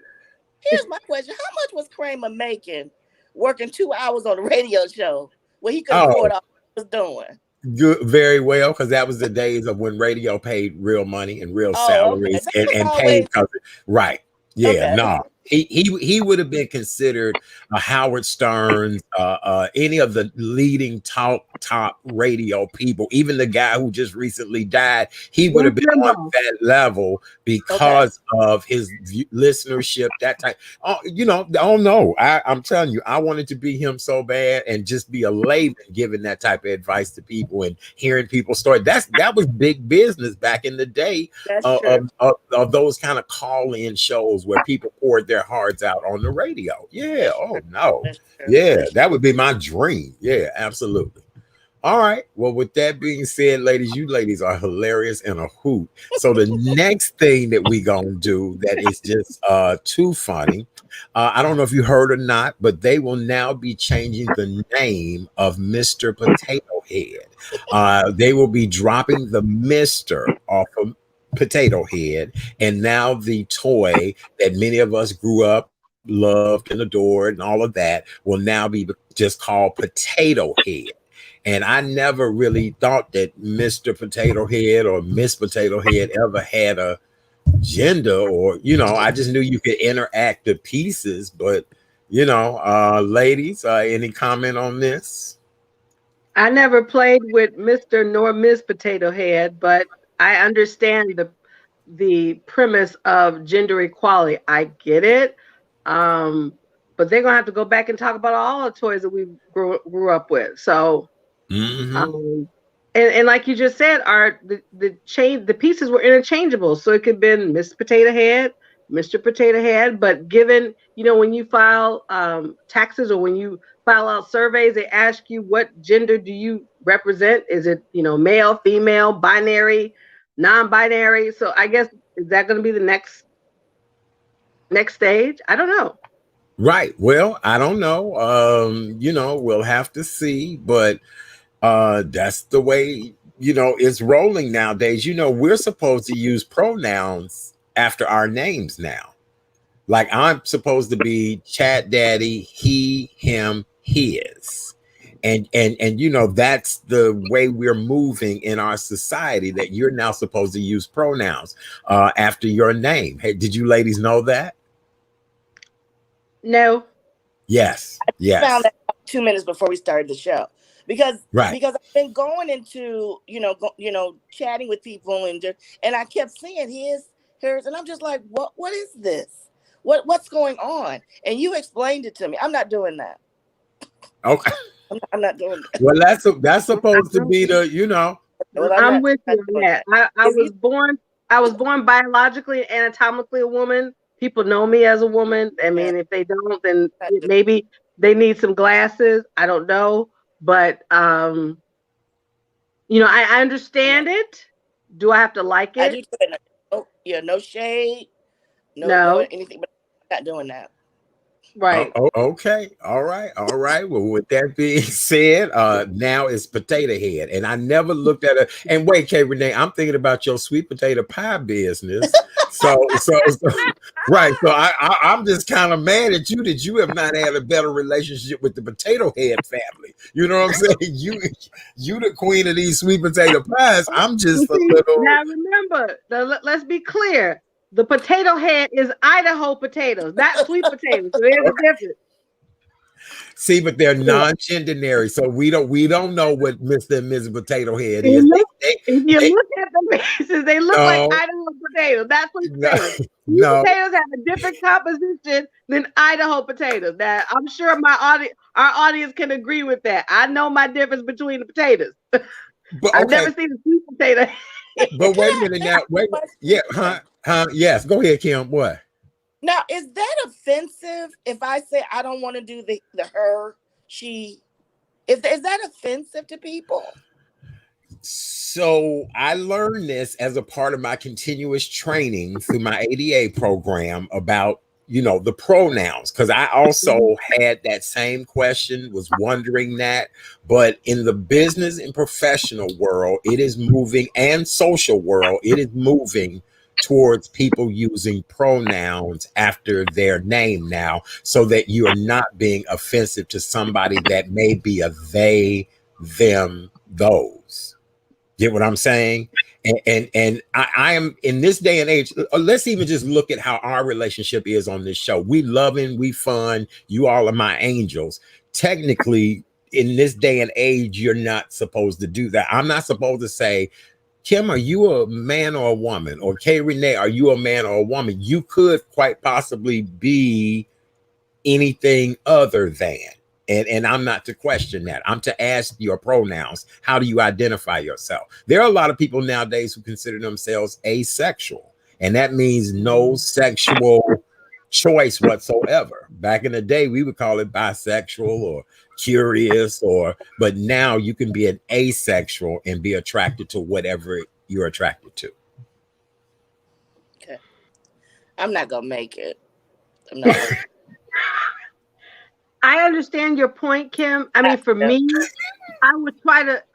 Here's my question: how much was Kramer making working 2 hours on a radio show where he could afford all he was doing? Good, very well, because that was the days of when radio paid real money and real salaries and paid. Right. Yeah. No. He would have been considered a Howard Stern, any of the leading top radio people, even the guy who just recently died. He would have been on that level because of his listenership, that type. Oh no, I'm telling you, I wanted to be him so bad and just be a layman giving that type of advice to people and hearing people's stories. That was big business back in the day of those kind of call-in shows where people poured their hearts out on the radio. Yeah. Oh no. Yeah, that would be my dream. Yeah, absolutely. All right. Well, with that being said, ladies, you ladies are hilarious and a hoot. So the next thing that we gonna do that is just too funny. I don't know if you heard or not, but they will now be changing the name of Mr. Potato Head. They will be dropping the Mr. off of Potato Head, and now the toy that many of us grew up, loved and adored and all of that will now be just called Potato Head. And I never really thought that Mr. Potato Head or Miss Potato Head ever had a gender, or I just knew you could interact the pieces. But ladies, any comment on this? I never played with Mr. nor Miss Potato Head, but I understand the premise of gender equality. I get it. But they're gonna have to go back and talk about all the toys that we grew up with. So and like you just said, the pieces were interchangeable. So it could have been Miss Potato Head, Mr. Potato Head, but given, when you file taxes or when you file out surveys, they ask you what gender do you represent? Is it, male, female, binary, non-binary? So I guess, is that going to be the next stage? I don't know. Right. Well, I don't know. We'll have to see, but that's the way, it's rolling nowadays. We're supposed to use pronouns after our names now. Like I'm supposed to be Chat Daddy, he, him, his. And you know, that's the way we're moving in our society, that you're now supposed to use pronouns after your name. Hey, did you ladies know that? No. Yes. I found Yes. that out 2 minutes before we started the show, because Right. because I've been going into chatting with people, and I kept seeing hers, and I'm just like, what is this? What's going on? And you explained it to me. I'm not doing that. Okay. I'm not doing that. Well, that's supposed to be the, you know. Well, I'm with you on doing that. that. I was born. I was born biologically, anatomically a woman. People know me as a woman. I mean, if they don't, then maybe they need some glasses. I don't know, but I understand it. Do I have to like I it? do too. No shade, no anything, but I'm not doing that. Right. Okay. All right. All right. Well, with that being said, now it's potato head. And I never looked at it. And wait, Kay Renee, I'm thinking about your sweet potato pie business. So right. So I'm just kind of mad at you that you have not had a better relationship with the potato head family. You know what I'm saying? You the queen of these sweet potato pies. I'm just a little. Now remember, let's be clear. The potato head is Idaho potatoes, not sweet potatoes. So there's a difference. See, but they're non-gendery, so we don't know what Mr. and Mrs. Potato Head is. If you look at the faces, they look like Idaho potatoes. That's sweet potatoes. Sweet potatoes have a different composition than Idaho potatoes. That I'm sure our audience can agree with that. I know my difference between the potatoes. But I've never seen a sweet potato. But wait a minute now. Wait, yeah, yes, go ahead, Kim. What? Now, is that offensive if I say I don't want to do the her, she? Is that offensive to people? So I learned this as a part of my continuous training through my ADA program about, the pronouns, because I also had that same question, was wondering that. But in the business and professional world, it is moving, and social world, it is moving towards people using pronouns after their name now, so that you are not being offensive to somebody that may be a they, them, those. Get what I'm saying? And I am in this day and age. Let's even just look at how our relationship is on this show. We loving, we fun. You all are my angels. Technically, in this day and age, you're not supposed to do that. I'm not supposed to say, Kim, are you a man or a woman? Or Kay Renee, are you a man or a woman? You could quite possibly be anything other than. And I'm not to question that. I'm to ask your pronouns. How do you identify yourself? There are a lot of people nowadays who consider themselves asexual, and that means no sexual choice whatsoever. Back in the day, we would call it bisexual or curious, but now you can be an asexual and be attracted to whatever you're attracted to. Okay. I'm not gonna make it. I'm not. I understand your point, Kim. I mean, for me, I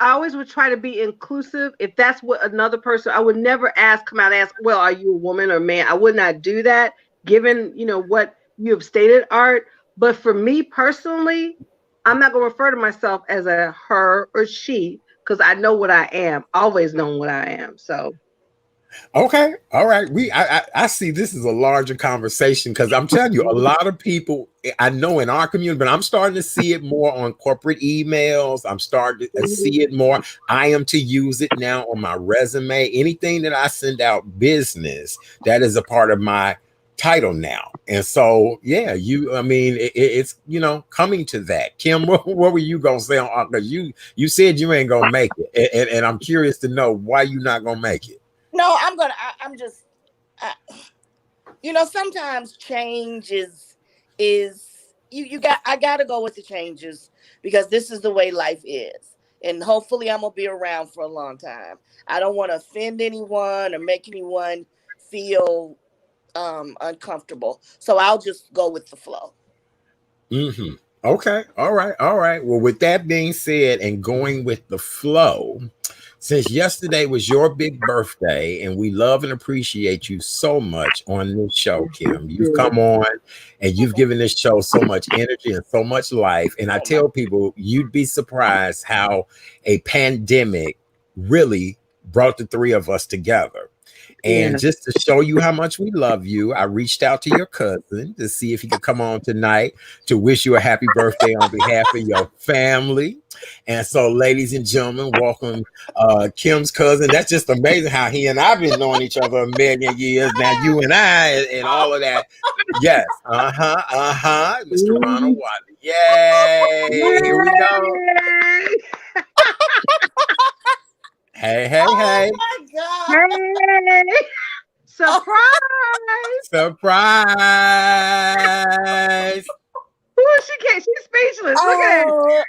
always would try to be inclusive. If that's what another person, I would never come out and ask, well, are you a woman or man? I would not do that, given, what you have stated, Art. But for me personally, I'm not going to refer to myself as a her or she, because I know what I am, always known what I am. So. Okay. All right. I see this is a larger conversation, because I'm telling you, a lot of people I know in our community, but I'm starting to see it more on corporate emails. I'm starting to see it more. I am to use it now on my resume. Anything that I send out business, that is a part of my title now. And so, yeah, it's, coming to that. Kim, what were you going to say on, because you said you ain't going to make it. And I'm curious to know why you not going to make it. No, I'm just, sometimes change is I got to go with the changes, because this is the way life is. And hopefully I'm going to be around for a long time. I don't want to offend anyone or make anyone feel uncomfortable. So I'll just go with the flow. Mm-hmm. Okay. All right. Well, with that being said, and going with the flow, since yesterday was your big birthday, and we love and appreciate you so much on this show, Kim. You've come on and you've given this show so much energy and so much life. And I tell people, you'd be surprised how a pandemic really brought the three of us together. And just to show you how much we love you, I reached out to your cousin to see if he could come on tonight to wish you a happy birthday on behalf of your family. And so, ladies and gentlemen, welcome Kim's cousin. That's just amazing how he and I've been knowing each other a million years. Now, you and I and all of that. Yes. Mr. Ronald Wiley. Yay. Here we go. Hey. Oh my God. Hey. Surprise. Ooh, she's speechless. Look at her.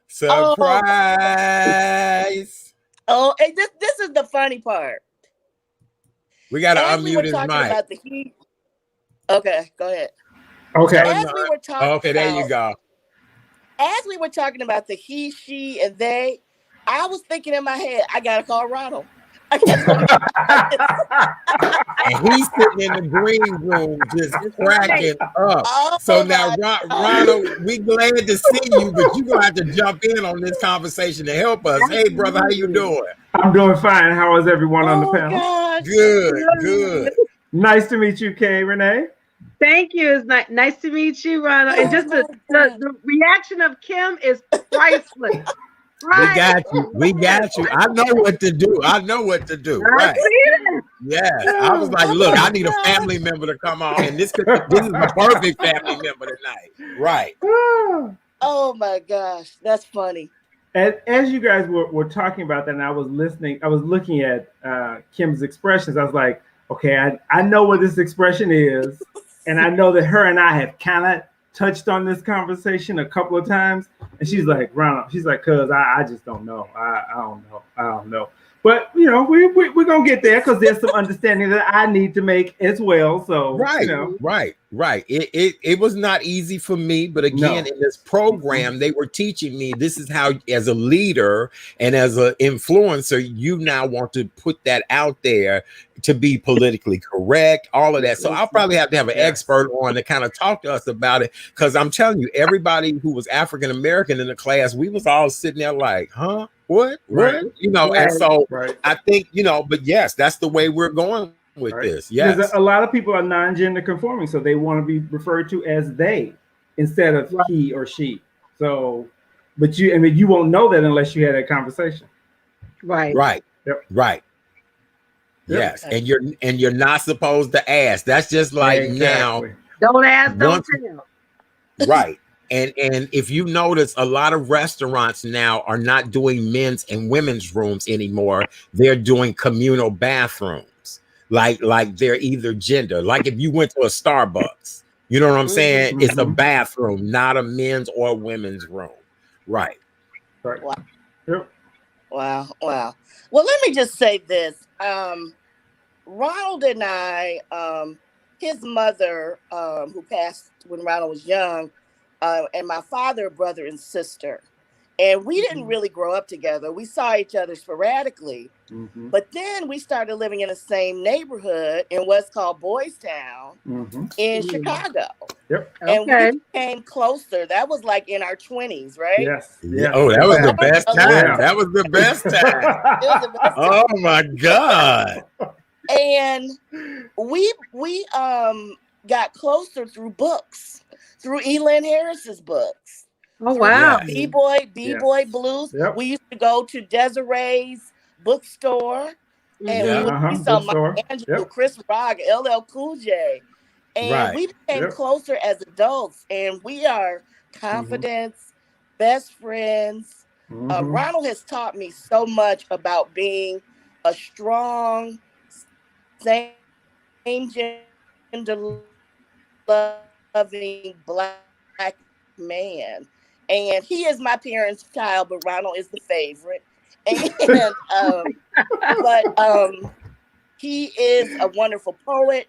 Surprise. Oh, and this is the funny part. We got to unmute his mic. Okay, go ahead. Okay. As we were talking okay, there you go. As we were talking about the he, she, and they, I was thinking in my head, I gotta call Ronald. And he's sitting in the green room just cracking up. Oh, so now, Ronald, we glad to see you, but you're gonna have to jump in on this conversation to help us. Hey, brother, how you doing? I'm doing fine. How is everyone on the panel? Gosh. Good. Nice to meet you, Kay Renee. Thank you. It's nice to meet you, Ronald. And just the reaction of Kim is priceless. Right. We got you. I know what to do. Right. Yes. I was like, look, I need a family member to come on, and this is the perfect family member tonight. Right. Oh my gosh, that's funny. As you guys were talking about that, and I was looking at Kim's expressions. I was like, okay, I know what this expression is, and I know that her and I have kind of touched on this conversation a couple of times. And she's like, Ronald, she's like, cuz I just don't know. I don't know. But you know, we're gonna get there because there's some understanding that I need to make as well. So right. It was not easy for me, but again, in this program, they were teaching me this is how, as a leader and as an influencer, you now want to put that out there to be politically correct, all of that. So I'll probably have to have an expert on to kind of talk to us about it, because I'm telling you, everybody who was African American in the class, we was all sitting there like, huh? What? You know, and so I think, you know, but yes, that's the way we're going with this. Yes. Because a lot of people are non-gender conforming, so they want to be referred to as they instead of he or she. So, but you won't know that unless you had a conversation. Right. Yes, and you're not supposed to ask. That's just like now. Don't ask, don't tell. Right. And if you notice, a lot of restaurants now are not doing men's and women's rooms anymore. They're doing communal bathrooms. Like they're either gender. Like if you went to a Starbucks, you know what I'm saying? Mm-hmm. It's a bathroom, not a men's or women's room. Right. Wow. Yep. Wow. Well, let me just say this. Ronald and I, his mother, who passed when Ronald was young, and my father, brother, and sister. And we didn't really grow up together. We saw each other sporadically. Mm-hmm. But then we started living in the same neighborhood in what's called Boys Town in Chicago. Yep. And we became closer. That was like in our 20s, right? Yes. Oh, that was the best time. That was the best time. Oh my God. And we got closer through books. Through Elin Harris's books. Oh wow. B-Boy Blues. Yep. We used to go to Desiree's bookstore and we saw Maya Angelou, Chris Rock, LL Cool J. And we became closer as adults, and we are confidants, best friends. Ronald has taught me so much about being a strong, same gender loving Black man, and he is my parents' child, but Ronald is the favorite. And he is a wonderful poet,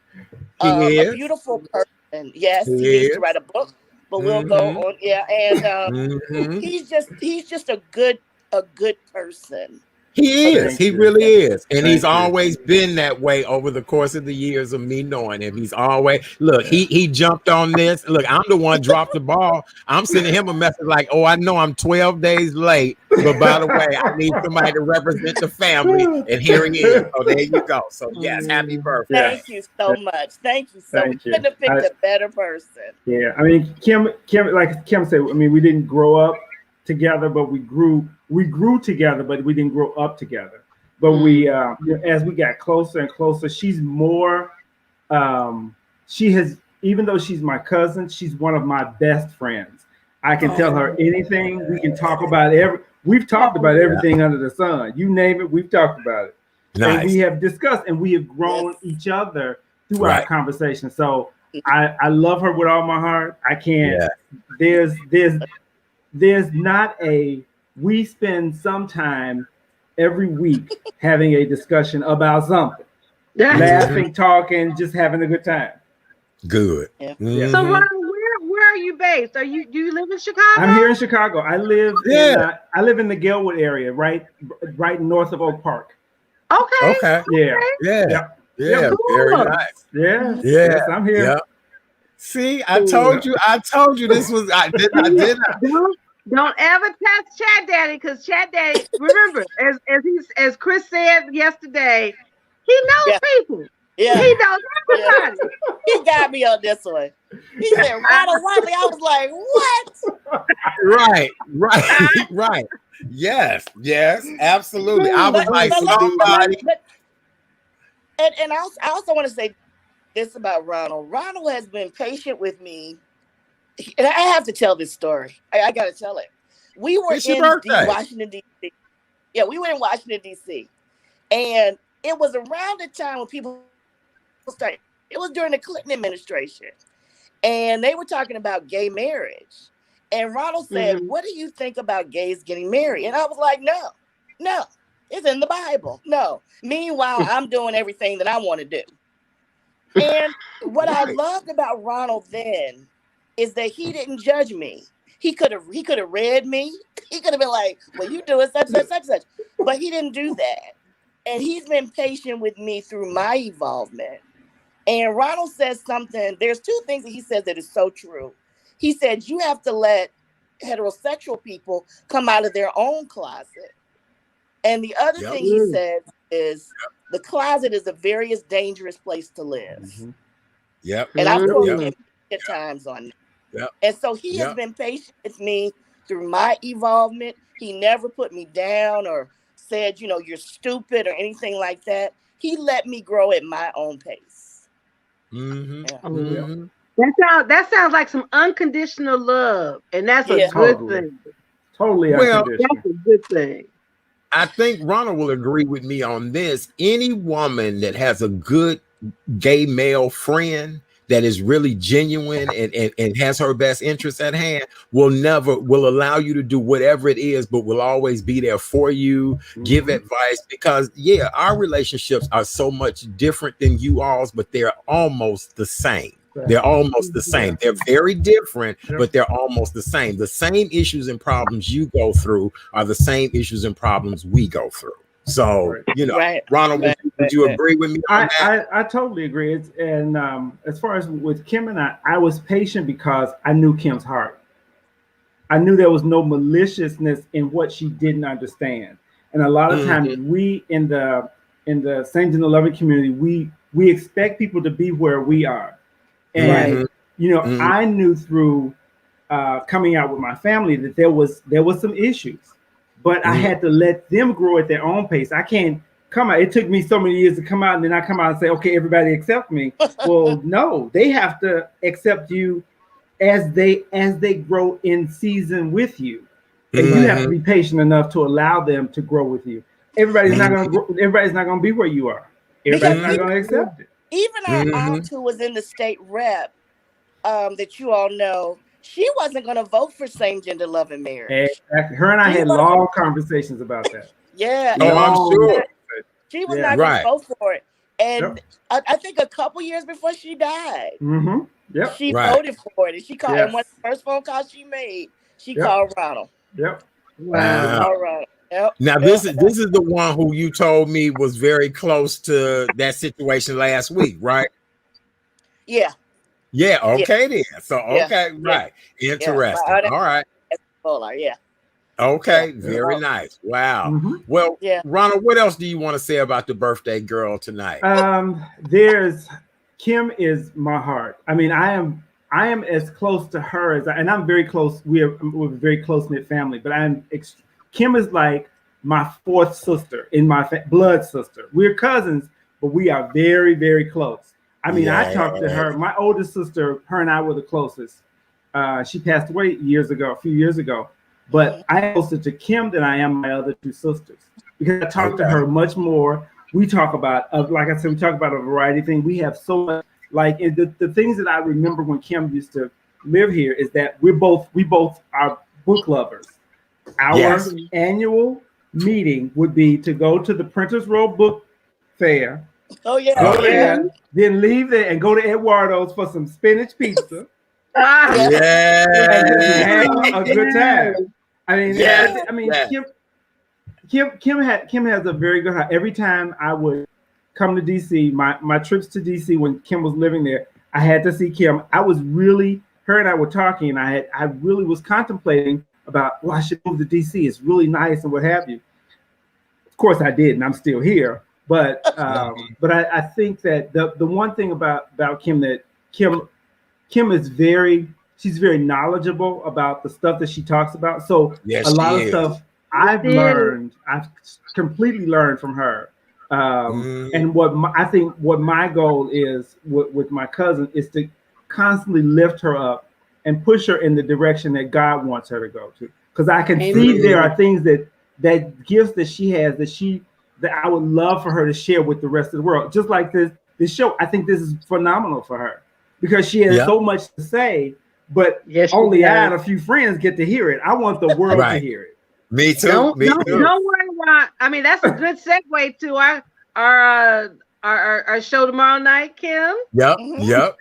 a beautiful person. Yes, he needs to write a book, but we'll go on. Yeah, and he's just a good a good person. He is. Thank He you. really is. And he's Thank you. always been that way over the course of the years of me knowing him. He's always, look, Yeah. he jumped on this. Look, I'm the one dropped the ball. I'm sending him a message like, oh, I know I'm 12 days late, but by the way, I need somebody to represent the family. And here he is. So there you go. So yes, happy birthday. Yeah. Thank you so much. Thank you so much. Thank you. Couldn't have picked a better person. Yeah, I mean, Kim, like Kim said, I mean, we didn't grow up together, but we grew together, but we didn't grow up together. But we, you know, as we got closer and closer, she's more. She has, even though she's my cousin, she's one of my best friends. I can tell her anything. We can talk about We've talked about everything under the sun. You name it, we've talked about it. Nice. And we have discussed, and we have grown each other through our conversation. So I love her with all my heart. I can't. Yeah. There's not a. We spend some time every week having a discussion about something, laughing, talking, just having a good time. Good. Yeah. So Ron, where are you based? Do you live in Chicago? I'm here in Chicago. I live in the Gilwood area, right north of Oak Park. Okay. Yeah. Cool. Very nice. Yeah. Yes, I'm here. Yeah. See, I told you this was I did not. Don't ever test Chat Daddy, because Chat Daddy, remember, as Chris said yesterday, he knows people. Yeah. He knows everybody. He got me on this one. He said, Ronald Wiley. I was like, what? Right. Yes, absolutely. I was like, somebody. And I also want to say this about Ronald. Ronald has been patient with me. And I have to tell this story. I got to tell it. We were in Washington, D.C. Yeah, we were in Washington, D.C. And it was around the time when people started. It was during the Clinton administration. And they were talking about gay marriage. And Ronald said, what do you think about gays getting married? And I was like, no, it's in the Bible. No. Meanwhile, I'm doing everything that I want to do. And what I loved about Ronald then is that he didn't judge me. He could have read me. He could have been like, well, you doing such. But he didn't do that. And he's been patient with me through my evolvement. And Ronald says something, there's two things that he says that is so true. He said, you have to let heterosexual people come out of their own closet. And the other thing he says is the closet is the very dangerous place to live. And I've told him at times on that. And so he has been patient with me through my evolvement. He never put me down or said, you're stupid or anything like that. He let me grow at my own pace. That sounds like some unconditional love, and that's a good thing. Totally unconditional. That's a good thing. I think Ronald will agree with me on this. Any woman that has a good gay male friend that is really genuine and has her best interests at hand will allow you to do whatever it is, but will always be there for you, give advice, because our relationships are so much different than you all's, but they're almost the same. They're almost the same. They're very different, but they're almost the same. The same issues and problems you go through are the same issues and problems we go through. So, Ronald, would you agree with me on that? I totally agree. As far as with Kim and I was patient because I knew Kim's heart. I knew there was no maliciousness in what she didn't understand. And a lot of times we in the same gender loving community, we expect people to be where we are. And I knew through coming out with my family that there was some issues. But I had to let them grow at their own pace. I can't come out. It took me so many years to come out, and then I come out and say, okay, everybody accept me. Well, no, they have to accept you as they grow in season with you. And you have to be patient enough to allow them to grow with you. Everybody's not gonna be where you are. Everybody's not gonna accept it. Even our aunt who was in the state rep, that you all know, she wasn't going to vote for same-gender loving marriage. Exactly. Her and I had long conversations about that. Yeah. I'm sure. She was not going to vote for it. And I think a couple years before she died, she voted for it. And she called, and one of the first phone calls she made, she called Ronald. Yep. Wow. All right. Yep. Now this is the one who you told me was very close to that situation last week, right? Yeah. Yeah. Yeah. Okay then. So Yeah. okay, Yeah. right. Yeah. Interesting. All right. Yeah. Okay. Yeah. Very nice. Wow. Mm-hmm. Well, Yeah. Ronald, what else do you want to say about the birthday girl tonight? There's Kim is my heart. I mean, I am as close to her as and I'm very close. We're a very close knit family, but Kim is like my fourth sister in my blood sister. We're cousins, but we are very, very close. I mean, I talked to her. My oldest sister, her and I were the closest. She passed away a few years ago. But I am closer to Kim than I am my other two sisters because I talk to her much more. We talk about, like I said, we talk about a variety of things. We have so much, like the things that I remember when Kim used to live here is that we both are book lovers. Our annual meeting would be to go to the Printers Row Book Fair. Oh yeah. Go there, then leave there and go to Eduardo's for some spinach pizza. Yeah. And have a good time. I mean, Kim has a very good heart. Every time I would come to DC, my trips to DC when Kim was living there, I had to see Kim. Her and I were talking, and I really was contemplating about, well, I should move to DC. It's really nice and what have you. Of course I did, and I'm still here. But I think that the one thing about Kim that Kim is she's very knowledgeable about the stuff that she talks about. So a lot of stuff I've completely learned from her. And I think what my goal is with my cousin is to constantly lift her up and push her in the direction that God wants her to go to. Because I can see there are things that gifts that she has that I would love for her to share with the rest of the world. Just like this show, I think this is phenomenal for her because she has so much to say. But only I and a few friends get to hear it. I want the world to hear it. Me too. Don't worry, Ron. I mean, that's a good segue to our show tomorrow night, Kim. Yep.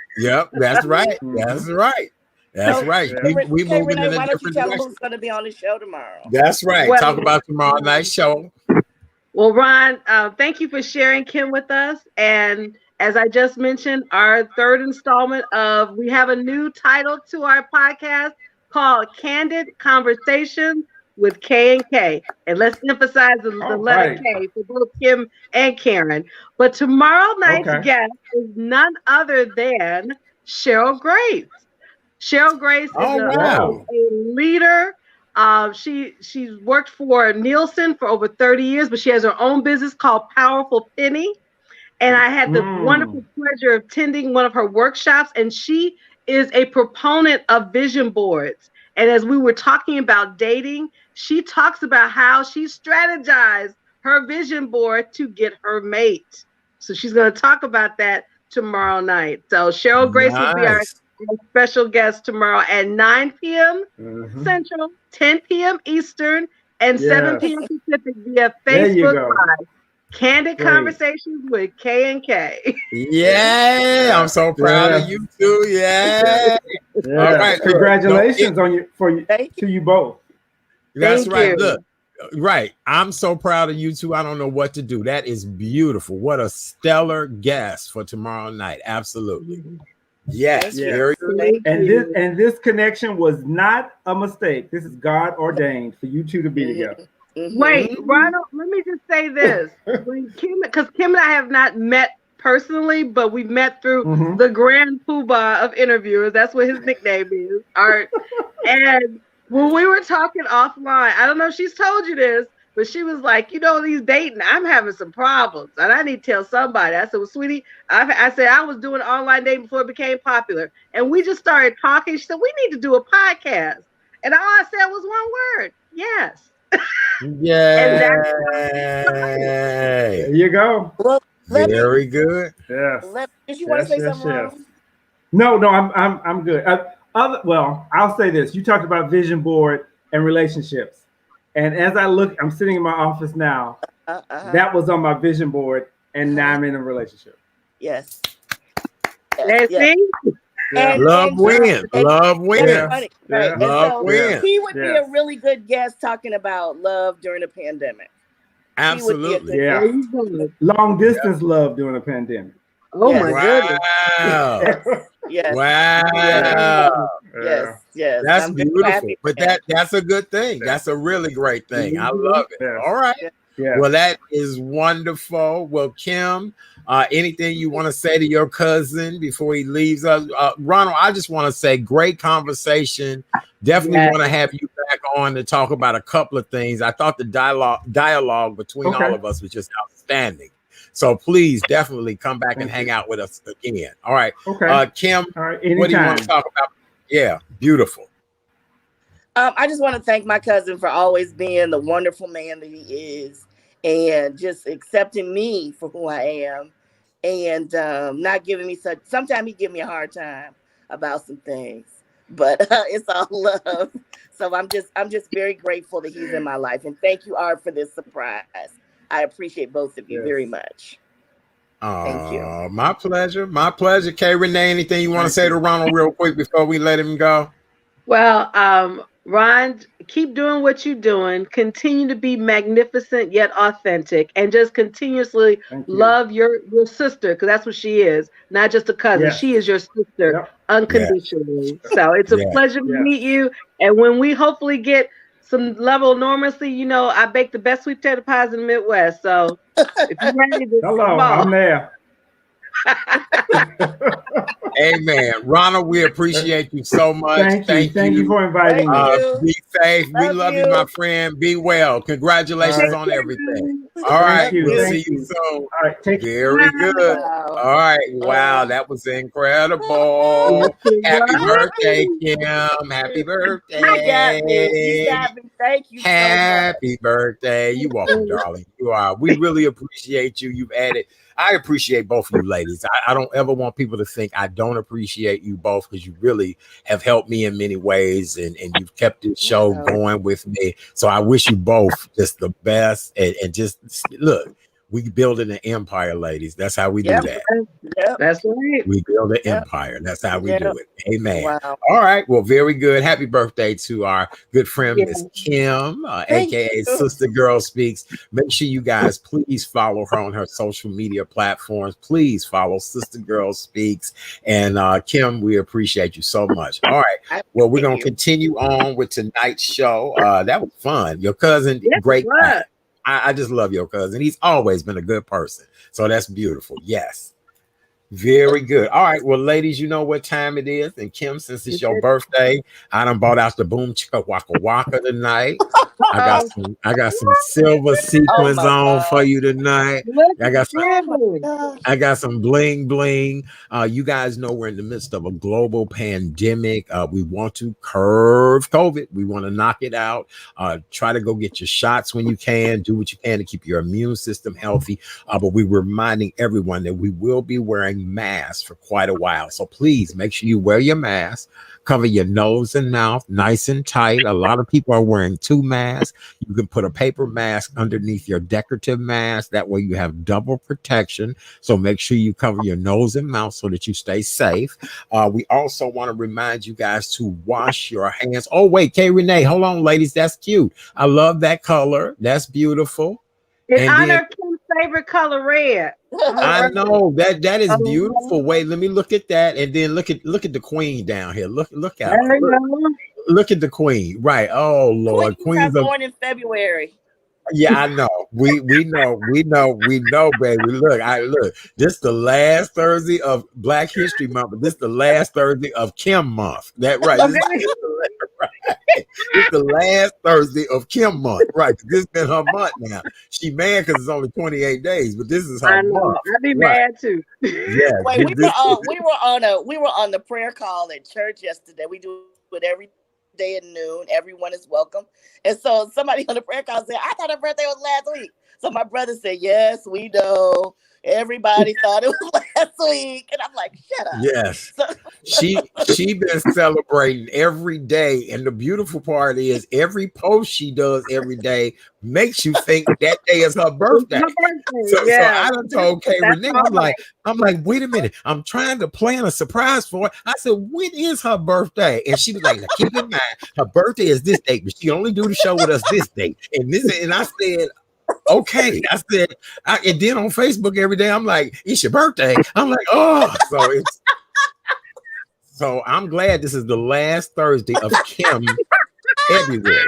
That's right. That's right. That's right. We moving in a different direction. Who's going to be on the show tomorrow? That's right. Well, talk about tomorrow night's show. Well, Ron, thank you for sharing Kim with us. And as I just mentioned, our third installment we have a new title to our podcast called Candid Conversations with K and K. And let's emphasize the letter K for both Kim and Karen. But tomorrow night's guest is none other than Cheryl Grace. Cheryl Grace is a leader. She's worked for Nielsen for over 30 years, but she has her own business called Powerful Penny. And I had the wonderful pleasure of attending one of her workshops, and she is a proponent of vision boards. And as we were talking about dating, she talks about how she strategized her vision board to get her mate. So she's going to talk about that tomorrow night. So Cheryl Grace will be our special guest tomorrow at 9 p.m. Central, 10 p.m. Eastern, and 7 p.m. Pacific via Facebook Live. Candid Conversations with K and K. Yeah, I'm so proud of you too. Yeah. All right. Congratulations to you both. That's right. Look, right. I'm so proud of you too. I don't know what to do. That is beautiful. What a stellar guest for tomorrow night. Absolutely. Yes. Very good. And this connection was not a mistake. This is God ordained for you two to be together. Wait, Ronald, let me just say this. Because Kim and I have not met personally, but we've met through the grand poobah of interviewers. That's what his nickname is, Art. And when we were talking offline, I don't know if she's told you this, but she was like, these dating, I'm having some problems, and I need to tell somebody. I said, well, sweetie, I said I was doing online dating before it became popular. And we just started talking. She said, we need to do a podcast. And all I said was one word, yes. There you go. Well, very good. Yes. Did you want to say something wrong? No, I'm good. I'll say this. You talked about vision board and relationships. And as I'm sitting in my office now, that was on my vision board, and now I'm in a relationship. Yes. See? Yeah. Love wins. Love That's wins. funny, right? And Love so wins. he would be Yes. a really good guest talking about love during a pandemic. He would be a Absolutely. good Yeah. There you go. Long distance love during a pandemic. Oh Yes. my goodness. Wow. Yes. Wow. Yes. Yes. That's I'm very beautiful. happy for But that. that's a good thing. Yeah. That's a really great thing. I Mhm. love it. Yes. All right. Yeah. Yeah. Well, that is wonderful. Well, Kim, anything you want to say to your cousin before he leaves us? Ronald, I just want to say great conversation. Definitely Yes. want to have you back on to talk about a couple of things. I thought the dialogue between all of us was just outstanding. So please definitely come back and hang out with us again. All right. Okay. Kim, All right. what do you want Anytime. to talk about? Yeah, beautiful. I just want to thank my cousin for always being the wonderful man that he is, and just accepting me for who I am, and not giving me such. Sometimes he give me a hard time about some things, but it's all love. So I'm just very grateful that he's in my life, and thank you, Art, for this surprise. I appreciate both of you very much. Thank you. My pleasure. My pleasure. Kay Renee, anything you want to Thank say you. to Ronald real quick before we let him go? Well, Ron, keep doing what you're doing. Continue to be magnificent yet authentic, and just continuously Thank you. love your sister, because that's what she is. Not just a cousin; Yes. she is your sister Yep. unconditionally. So it's a Yeah. pleasure to Yes. meet you. And when we hopefully get some level of normalcy, you know, I bake the best sweet potato pies in the Midwest. So if you're ready to Hello. come I'm on. there. Amen. Ronald, we appreciate you so much. Thank you. Thank you for inviting me. Thank you. Be safe. We Love love you, you. my friend. Be well. Congratulations All on everything. All Thank right. you. We'll Thank see you you. soon. All right. Take care. Very good. Wow. All right. Wow. That was incredible. Happy birthday, Kim. Happy birthday. You got me. You got me. Thank you so much. Happy birthday. You welcome, darling. You are. We really appreciate you. You've added. I appreciate both of you ladies. I don't ever want people to think I don't appreciate you both, because you really have helped me in many ways, and you've kept this show going with me. So I wish you both just the best, and just look, we building an empire, ladies. That's how we do that. Yep. That's right. We build an empire. That's how we do it. Amen. Wow. All right. Well, very good. Happy birthday to our good friend, Yeah. Miss Kim, Thank aka you. Sister Girl Speaks. Make sure you guys please follow her on her social media platforms. Please follow Sister Girl Speaks. And Kim, we appreciate you so much. All right. Well, we're gonna continue on with tonight's show. That was fun. Your cousin, Yes, great it was. guy. I just love your cousin. He's always been a good person. So that's beautiful. Yes. Very good. All right. Well, ladies, you know what time it is. And Kim, since it's your birthday, I done bought out the boom chicka waka waka tonight. I got some silver sequins on for you tonight. I got some bling bling. You guys know we're in the midst of a global pandemic. We want to curve COVID. We want to knock it out. Try to go get your shots when you can. Do what you can to keep your immune system healthy. But we're reminding everyone that we will be wearing masks for quite a while. So please make sure you wear your mask. Cover your nose and mouth nice and tight. A lot of people are wearing 2 masks. You can put a paper mask underneath your decorative mask. That way you have double protection. So make sure you cover your nose and mouth so that you stay safe. We also want to remind you guys to wash your hands. Oh, wait, Kay Renee, hold on, ladies. That's cute. I love that color. That's beautiful. In honor of Kim's favorite color, red. I know that is beautiful. Wait, let me look at that, and then look at the queen down here. Look at her. Look at the queen. Right. Oh Lord, Queens are born in February. Yeah, I know. We know, baby. Look. This the last Thursday of Black History Month, but this the last Thursday of Kim month. That right. It's the last Thursday of Kim month, right? This has been her month now. She mad because it's only 28 days, but this is her month. I'd be mad too. Yeah. Wait, we were on the prayer call at church yesterday. We do it every day at noon. Everyone is welcome. And so somebody on the prayer call said, I thought her birthday was last week. So my brother said, yes, we know. Everybody thought it was last last week. And I'm like, shut up. Yes. So, She been celebrating every day. And the beautiful part is every post she does every day makes you think that day is her birthday. So I done told Kay Renee, I'm like, wait a minute. I'm trying to plan a surprise for her. I said, when is her birthday? And she was like, now keep in mind, her birthday is this date, but she only do the show with us this date. And I said, okay. I said, and then on Facebook every day, I'm like, it's your birthday. I'm like, oh, so I'm glad this is the last Thursday of Kim February.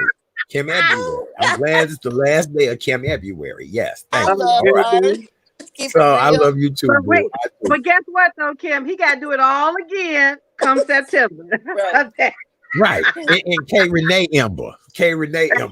Kim February. I'm glad it's the last day of Kim February. Yes. Thank you. love Right. So I love you too. But, wait, but guess what though, Kim? He got to do it all again come September. Right. And K. Renee Ember. K. Renee Ember.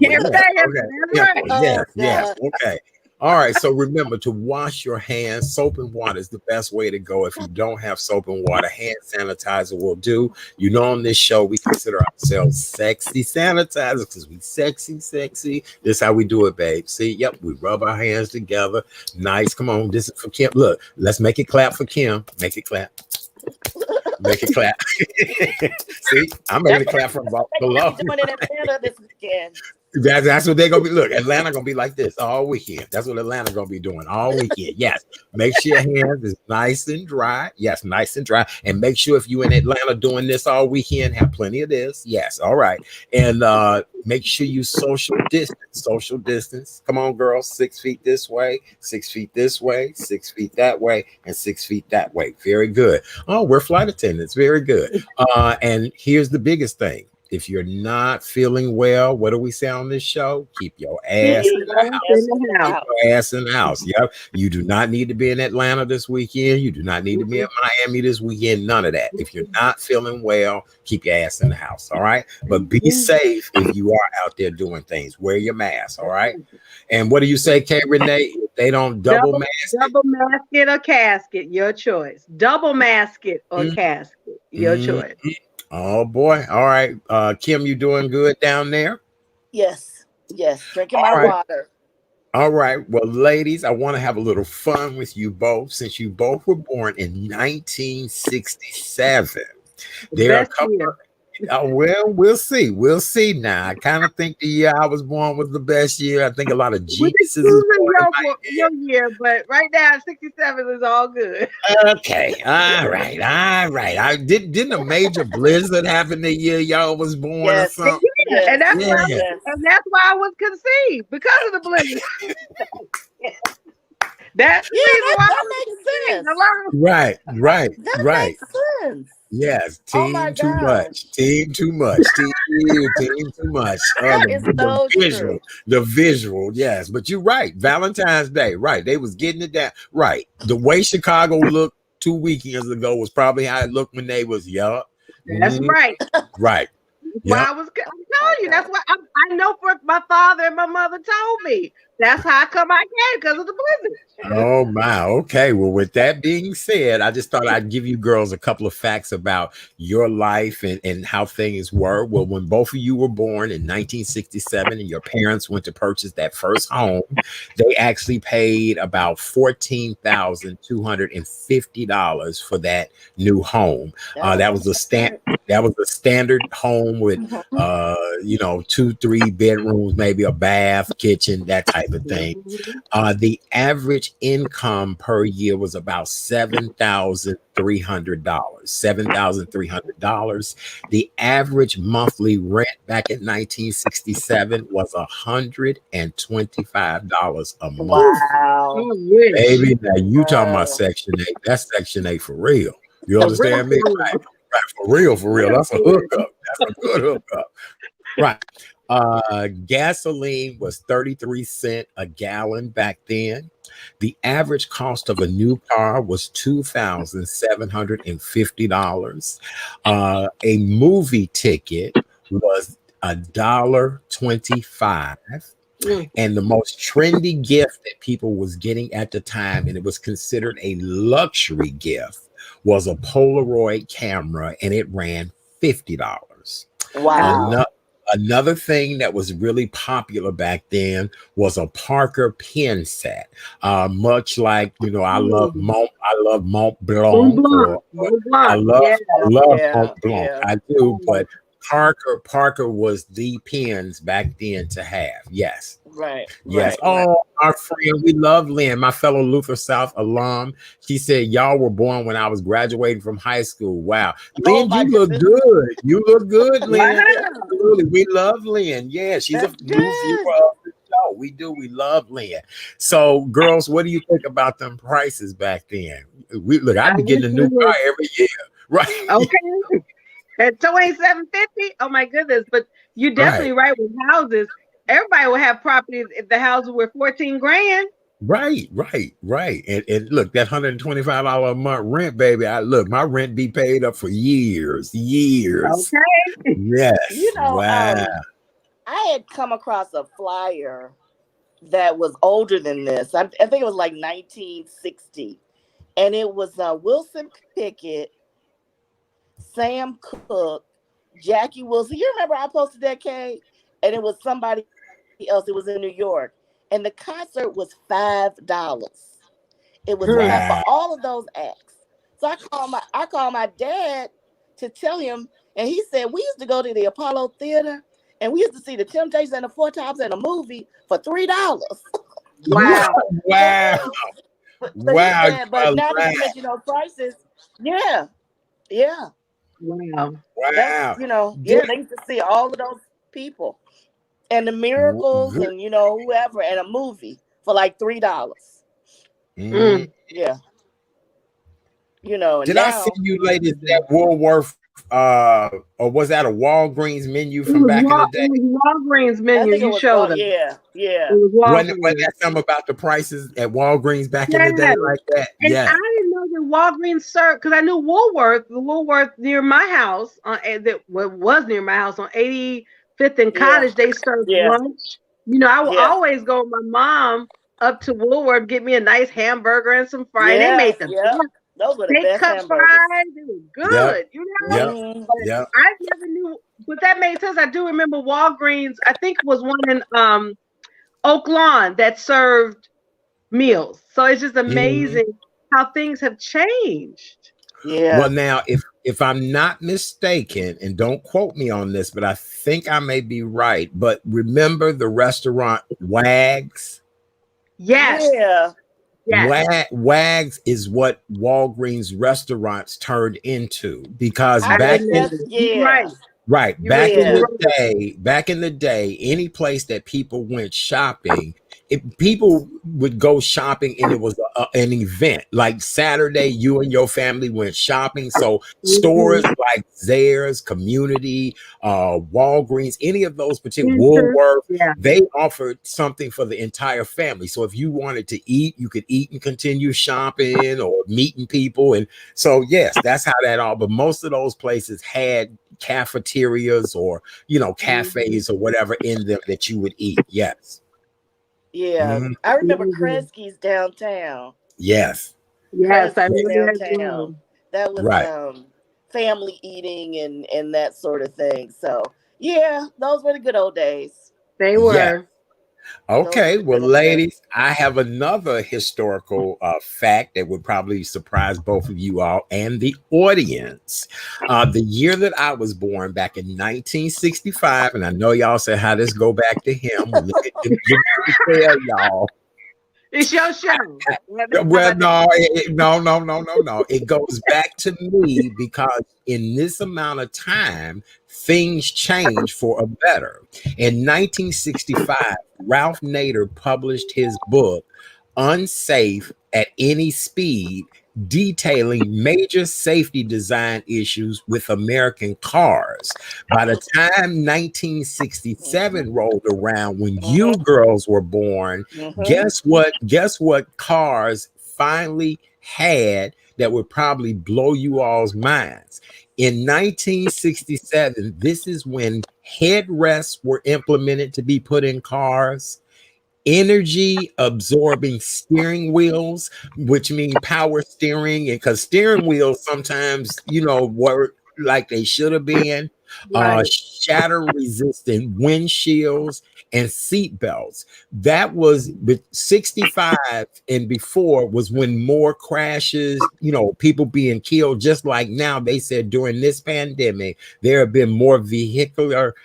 Yes. Okay. All right. So remember to wash your hands. Soap and water is the best way to go. If you don't have soap and water, hand sanitizer will do. You know, on this show, we consider ourselves sexy sanitizers because we sexy. This is how we do it, babe. See, yep, we rub our hands together. Nice. Come on. This is for Kim. Look, let's make it clap for Kim. Make it clap. Make it clap. See, I'm making it clap from below. Doing it in Atlanta this weekend. That's what they're gonna be. Look, Atlanta gonna be like this all weekend. That's what Atlanta gonna be doing all weekend. Yes, make sure your hands is nice and dry. Yes, nice and dry. And make sure if you in Atlanta doing this all weekend, have plenty of this. Yes, all right. And make sure you social distance. Social distance. Come on, girls. 6 feet this way, 6 feet this way, 6 feet that way, and 6 feet that way. Very good. Oh, we're flight attendants. Very good. And here's the biggest thing. If you're not feeling well, what do we say on this show? Keep your ass in the house. Keep your ass in the house. Yep. You do not need to be in Atlanta this weekend. You do not need to be in Miami this weekend. None of that. If you're not feeling well, keep your ass in the house. All right. But be safe if you are out there doing things. Wear your mask. All right. And what do you say, Kay Renee? If they don't double mask it or casket, your choice. Double mask it or casket, your choice. Oh boy. All right. Kim, you doing good down there? Yes. Drinking my water. All right. Well, ladies, I want to have a little fun with you both since you both were born in 1967. There are a couple. Well, we'll see. We'll see now. I kind of think the year I was born was the best year. I think a lot of geniuses. Your year, but right now 67 is all good. Okay. All right. Didn't a major blizzard happen the year y'all was born or something? Yeah. And that's why I was conceived because of the blizzard. That's that makes sense. Right. That makes sense. Yes, team too much. Team too much. Team too much. The visual, yes. But you're right. Valentine's Day, right. They was getting it down. Right. The way Chicago looked 2 weekends ago was probably how it looked when they was young. That's right. Right. Well, I'm telling you, that's what I know for my father and my mother told me. That's how I came because of the blizzard. Oh my, okay. Well, with that being said, I just thought I'd give you girls a couple of facts about your life and how things were. Well, when both of you were born in 1967 and your parents went to purchase that first home, they actually paid about $14,250 for that new home. That was a standard home with 2-3 bedrooms, maybe a bath, kitchen, that type of thing. The average income per year was about $7,300. The average monthly rent back in 1967 was $125 a month. Wow. Baby, now you talking about Section 8. That's Section 8 for real. You understand me? Right, for real. That's a hookup. That's a good hookup. Right. Gasoline was 33 cents a gallon back then. The average cost of a new car was $2,750. A movie ticket was $1.25. And the most trendy gift that people was getting at the time, and it was considered a luxury gift, was a Polaroid camera, and it ran $50. Wow. Another thing that was really popular back then was a Parker pen set. Much like, I love Mont Mont Blanc, Blanc. Mont Blanc. Yeah. I love Yeah, Mont Blanc. yeah. I do, but Parker was the pens back then to have. Yes. Right, Yes. right, right. Oh, our friend, we love Lynn, my fellow Luther South alum. She said, y'all were born when I was graduating from high school. Wow. Oh Lynn, my you look goodness. good. You look good, Lynn. Wow. Absolutely. We love Lynn. Yeah, she's a That's new viewer good. of the show. We do. We love Lynn. So, girls, what do you think about them prices back then? I've been getting a new car every year. Right. Okay. At $27.50. Oh my goodness. But you're definitely right with houses. Everybody will have properties if the house were 14 grand. Right. And look, that $125 a month rent, baby. My rent be paid up for years. Okay. Yes. I Wow. had come across a flyer that was older than this. I think it was like 1960. And it was Wilson Pickett, Sam Cooke, Jackie Wilson. You remember I posted that, Kay? And it was somebody else. It was in New York. And the concert was $5. It was for all of those acts. So I called my dad to tell him, and he said, we used to go to the Apollo Theater and we used to see the Temptations and the Four Tops in a movie for $3. Wow. Wow. But Wow. now that you mention those prices, yeah. Wow. That's, they used to see all of those people and the Miracles and whoever and a movie for like $3. Yeah. Did I see you ladies at Woolworth or was that a Walgreens menu from back in the day? It was Walgreens menu you showed us. Yeah. Wasn't that something about the prices at Walgreens back in the day like that? And I didn't know that Walgreens served, because I knew the Woolworth near my house, that was near my house on 85th and Cottage, they served lunch. I would always go with my mom up to Woolworth, get me a nice hamburger and some fries. They made the best. Those were the they best cut hamburgers. fries. They were good. I never knew, but that made sense. I do remember Walgreens. I think it was one in Oak Lawn that served meals. So it's just amazing how things have changed. Yeah. Well, now, if I'm not mistaken, and don't quote me on this, but I think I may be right. But remember the restaurant Wags? Yes. Yeah. Yes. Wags is what Walgreens restaurants turned into, because back in the day, any place that people went shopping, people would go shopping and it was an event. Like Saturday, you and your family went shopping. So stores like Zayre's, Community, Walgreens, any of those particular Woolworth, they offered something for the entire family. So if you wanted to eat, you could eat and continue shopping or meeting people. And so, yes, that's how that all, but most of those places had cafeterias or, cafes or whatever in them that you would eat. Yes. Yeah, I remember Kresge's downtown. Yes, I remember downtown. That was family eating and that sort of thing. So those were the good old days. They were. Yeah. Okay, well, ladies, I have another historical fact that would probably surprise both of you all and the audience. The year that I was born, back in 1965, and I know y'all said how this go back to him. Let me tell y'all. It's your show. Well, no. It goes back to me because in this amount of time, things change for a better. In 1965, Ralph Nader published his book, Unsafe at Any Speed, detailing major safety design issues with American cars. By the time 1967 rolled around, when you girls were born, guess what cars finally had that would probably blow you all's minds? In 1967, this is when headrests were implemented to be put in cars. Energy absorbing steering wheels, which mean power steering, and because steering wheels sometimes, weren't like they should have been. Right. shatter resistant windshields and seat belts. That was 65 and before was when more crashes, people being killed. Just like now, they said during this pandemic, there have been more vehicular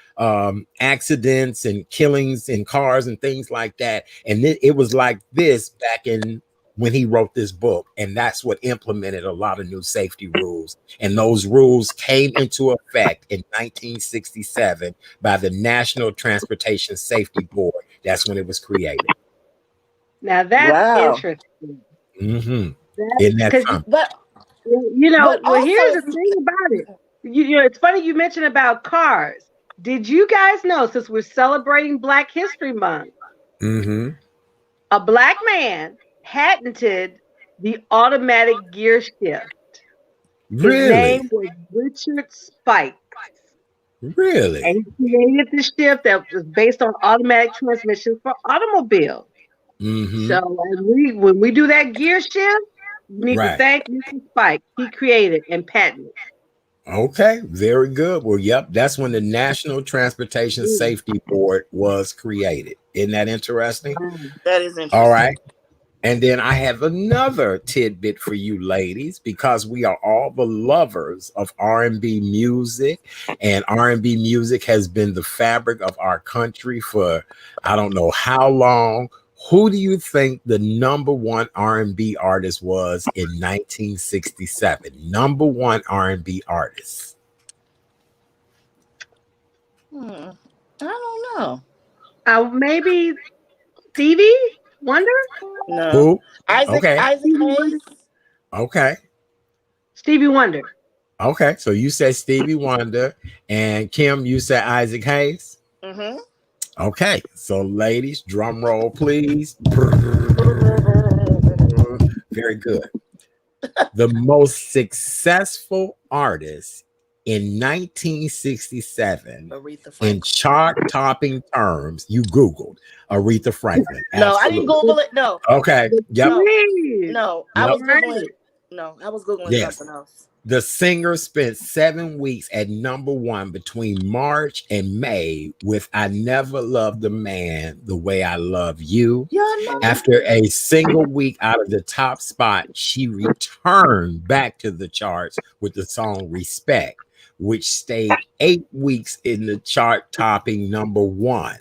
accidents and killings in cars and things like that. And it was like this back in when he wrote this book, and that's what implemented a lot of new safety rules. And those rules came into effect in 1967 by the National Transportation Safety Board. That's when it was created. Now that's Wow. interesting. Mm-hmm. That's Isn't that because something? But well, also, here's the thing about it. It's funny you mentioned about cars. Did you guys know, since we're celebrating Black History Month, Mm-hmm. a Black man patented the automatic gear shift? His Really? name was Richard Spike. Really? And he created the shift that was based on automatic transmission for automobiles. Mm-hmm. So when we do that gear shift, we need to Right. thank Mr. Spike. He created and patented. Okay, very good. Well, yep, that's when the National Transportation Safety Board was created. Isn't that interesting? that is interesting. All right. And then I have another tidbit for you ladies, because we are all the lovers of R&B music, and R&B music has been the fabric of our country for I don't know how long. Who do you think the number one R&B artist was in 1967? Number one R&B artist. I don't know. Maybe Stevie Wonder? No. Who? Isaac Okay. Hayes. Okay. Stevie Wonder. Okay. So you said Stevie Wonder, and Kim, you said Isaac Hayes. Mm-hmm. Okay, so ladies, drum roll, please. Very good. The most successful artist in 1967 Aretha in Franklin. chart-topping terms, you Googled Aretha Franklin. No, I didn't Google it. No. Okay. Yep. No, I was Googling. No, I was Googling something else. The singer spent 7 weeks at number one between March and May with I Never Loved a Man the Way I Love You. After a single week out of the top spot, she returned back to the charts with the song Respect, which stayed 8 weeks in the chart, topping number one.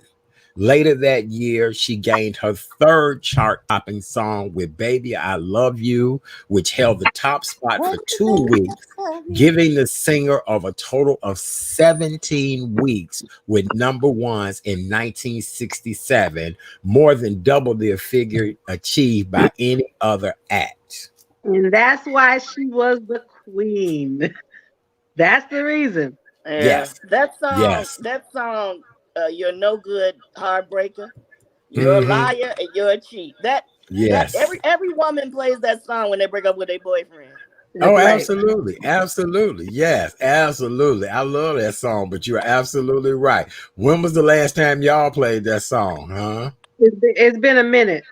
Later that year, she gained her third chart-topping song with Baby I Love You, which held the top spot for 2 weeks, giving the singer of a total of 17 weeks with number ones in 1967, more than double the figure achieved by any other act. And that's why she was the queen. That's the reason. Yeah. Yes. That song. Yes. That song. You're no good, heartbreaker. You're a liar and you're a cheat. Yes. Every woman plays that song when they break up with their boyfriend. Oh, absolutely. Absolutely. Yes, absolutely. I love that song, but you're absolutely right. When was the last time y'all played that song, huh? It's been a minute.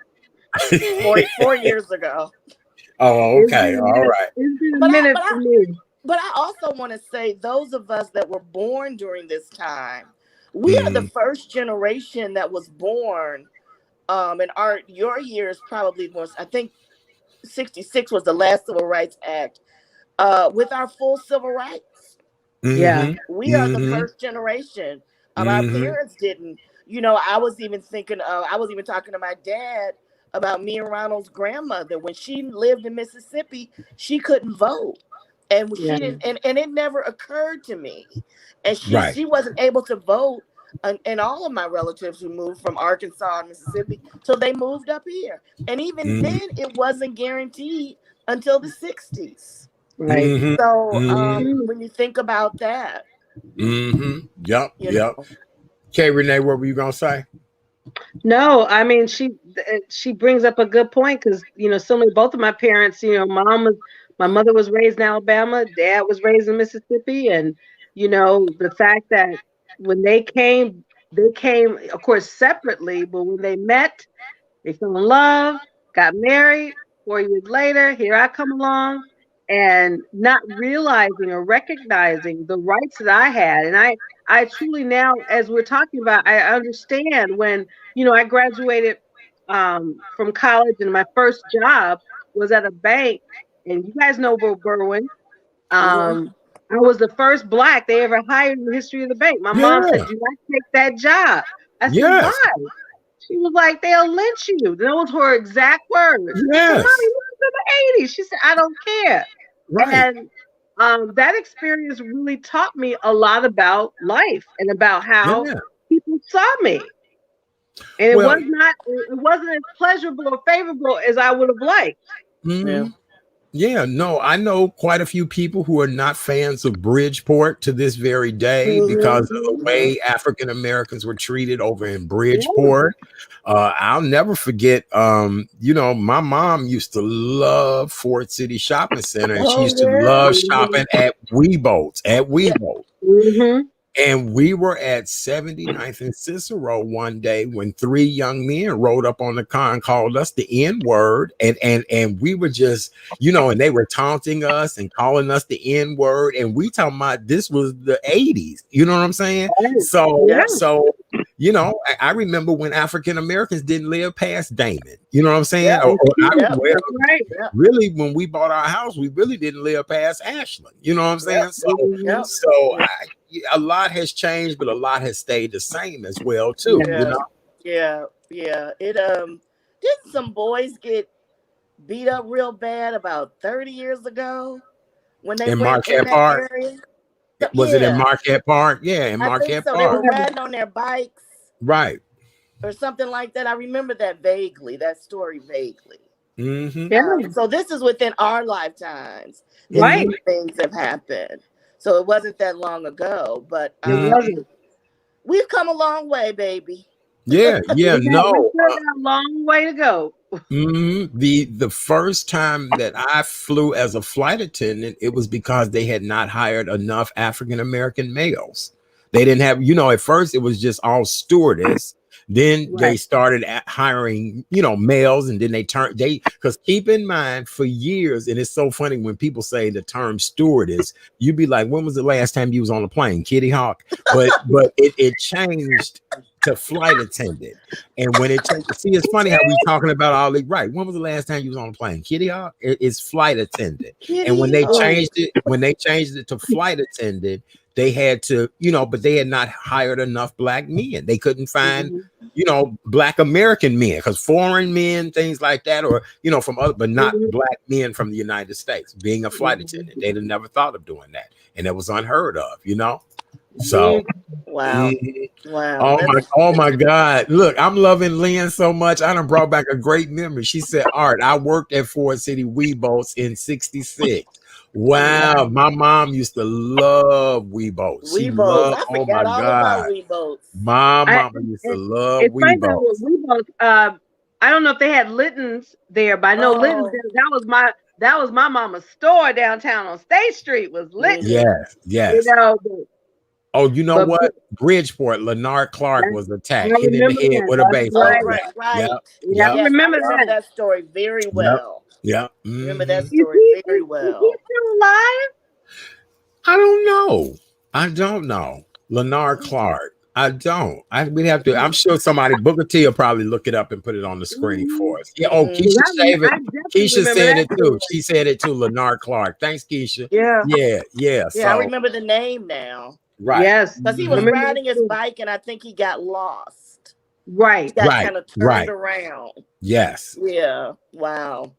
4 years ago. Oh, okay. All right. It's been a minute for me. But I also want to say, those of us that were born during this time, we are the first generation that was born, and your years probably was, I think 66 was the last Civil Rights Act, with our full civil rights. Yeah. We are the first generation. Our parents didn't. I was even talking to my dad about me and Ronald's grandmother. When she lived in Mississippi, she couldn't vote. And she didn't, and it never occurred to me. And she wasn't able to vote, and all of my relatives who moved from Arkansas and Mississippi, so they moved up here. And even then, it wasn't guaranteed until the 60s. Right. So when you think about that. Yep. Okay, Renee, what were you gonna say? No, I mean she brings up a good point, because similarly, both of my parents, my mother was raised in Alabama, dad was raised in Mississippi, and the fact that when they came, of course, separately, but when they met, they fell in love, got married. 4 years later, here I come along, and not realizing or recognizing the rights that I had. And I truly now, as we're talking about, I understand when, I graduated from college, and my first job was at a bank, and you guys know Bo Berwin. I was the first Black they ever hired in the history of the bank. My mom said, "Do not take that job." I said, "Why?" She was like, "They'll lynch you." Those were her exact words. Yes. Mommy, you was in the 80s. She said, "I don't care." Right. And that experience really taught me a lot about life and about how people saw me. And it wasn't as pleasurable or favorable as I would have liked. Mm-hmm. Yeah, no, I know quite a few people who are not fans of Bridgeport to this very day because of the way African Americans were treated over in Bridgeport. I'll never forget, my mom used to love Ford City Shopping Center, and she used to love shopping at Weeboats, And we were at 79th and Cicero one day when 3 young men rode up on the car and called us the N-word. And we were just, and they were taunting us and calling us the N-word. And we talking about this was the 80s. You know what I'm saying? So, I remember when African Americans didn't live past Damon. You know what I'm saying? Really, when we bought our house, we really didn't live past Ashland. You know what I'm saying? A lot has changed, but a lot has stayed the same as well too. Yeah. It didn't some boys get beat up real bad about 30 years ago when they in went Marquette in that Park? area? Was it in Marquette Park? Yeah, in Marquette Park. They were riding on their bikes, right, or something like that. I remember that vaguely. That story vaguely. So this is within our lifetimes. Right, things have happened. So it wasn't that long ago, but we've come a long way, baby. Yeah, we got a long way to go. The first time that I flew as a flight attendant, it was because they had not hired enough African American males. They didn't have, at first it was just all stewardess. Then they started hiring, males, and then because keep in mind, for years, and it's so funny when people say the term stewardess, you'd be like, when was the last time you was on a plane, Kitty Hawk? But it changed to flight attendant. And when it changed, see, it's funny how we talking about all the right. When was the last time you was on a plane, Kitty Hawk? It's flight attendant. And when they changed it to flight attendant, they had to, but they had not hired enough Black men. They couldn't find, Black American men, because foreign men, things like that, or, from other, but not Black men from the United States being a flight attendant. They'd have never thought of doing that. And it was unheard of, So, wow. Oh my God. Look, I'm loving Lynn so much. I done brought back a great memory. She said, Art, I worked at Ford City Weeboats in 66. Wow, my mom used to love Weeboats. I forgot all about Weeboats. My mama used to love Weeboats. I don't know if they had Litton's there, but I know Litton's. That was my mama's store downtown on State Street. Was Litton's. Yes. You know what? Bridgeport, Leonard Clark was attacked, hit in the head with a baseball bat. Right. Yeah, I remember that story very well. Yeah. Remember that story very well. Is he still alive? I don't know. Leonard Clark. I don't. We'd have to. I'm sure somebody, Booker T, will probably look it up and put it on the screen for us. Yeah. Keisha said it too. She said it too. Leonard Clark. Thanks, Keisha. Yeah. So, I remember the name now. Right. Yes. Because he was riding his bike, and I think he got lost. Right. He got kind of turned around. Yes. Yeah. Wow.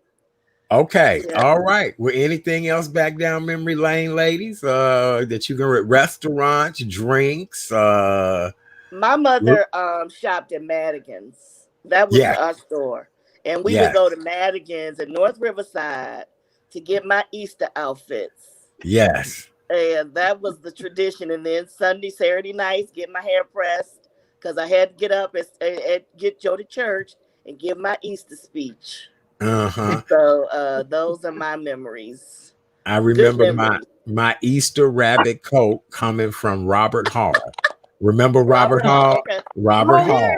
Okay. Yeah. All right. Well, anything else back down memory lane, ladies? That you can restaurants, drinks. My mother shopped at Madigan's. That was our store. And we would go to Madigan's in North Riverside to get my Easter outfits. Yes. And that was the tradition. And then Sunday, Saturday nights, get my hair pressed because I had to get up and get Joe to church and give my Easter speech. So those are my memories. I remember my Easter rabbit coat coming from Robert Hall. Remember Robert Hall? Okay. Robert Hall.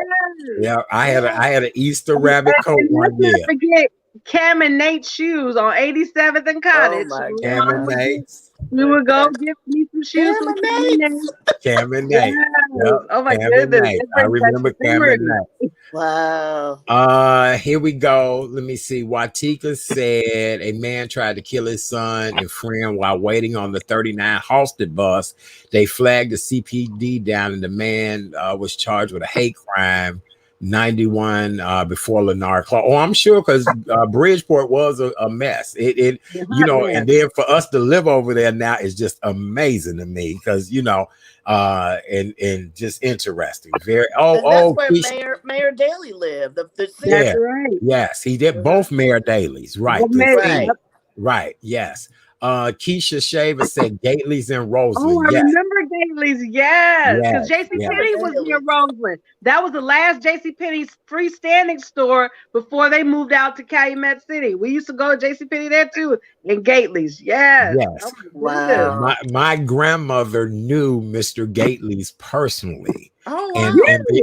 Yeah, I had an Easter rabbit coat one year. Cam and Nate shoes on 87th and Cottage. my Cam and God. Nate. We would go get me some shoes Cam from and Cam and Nate. Nate. Cam and Yes. Nate. Yep. Oh my Cam and goodness. Nate. That I brings back remember some Cam and memories. Nate. Wow. Here we go. Let me see. Watika said a man tried to kill his son and friend while waiting on the 39 Halsted bus. They flagged the CPD down, and the man was charged with a hate crime. 91 before Lennar Clark. Oh, I'm sure, because Bridgeport was a mess. It you know, and then for us to live over there now is just amazing to me, because you know, and just interesting. Very And that's where Keisha, Mayor Daley lived. The That's yeah, right. yes, he did both Mayor Dailies, right? Right. Right, yes. Keisha Shaver said Gately's in Roseland. Oh, I Yes, remember Gately's, yes. Because yes, JC yes. Penney was near Roseland. That was the last JC Penney's freestanding store before they moved out to Calumet City. We used to go to JC Penney there too, in Gately's. Yes. Yes. Oh, my goodness. Wow. My grandmother knew Mr. Gately's personally. Oh, wow.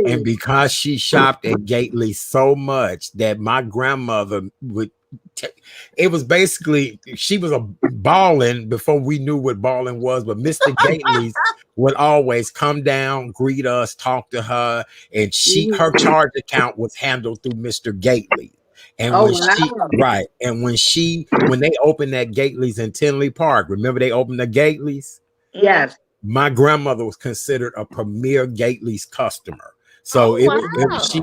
And because she shopped at Gately so much that my grandmother would it was basically, she was a balling before we knew what balling was, but Mr. Gately's would always come down, greet us, talk to her, and her charge account was handled through Mr. Gately. And when they opened that Gately's in Tinley Park, remember they opened the Gately's? Yes. My grandmother was considered a premier Gately's customer. So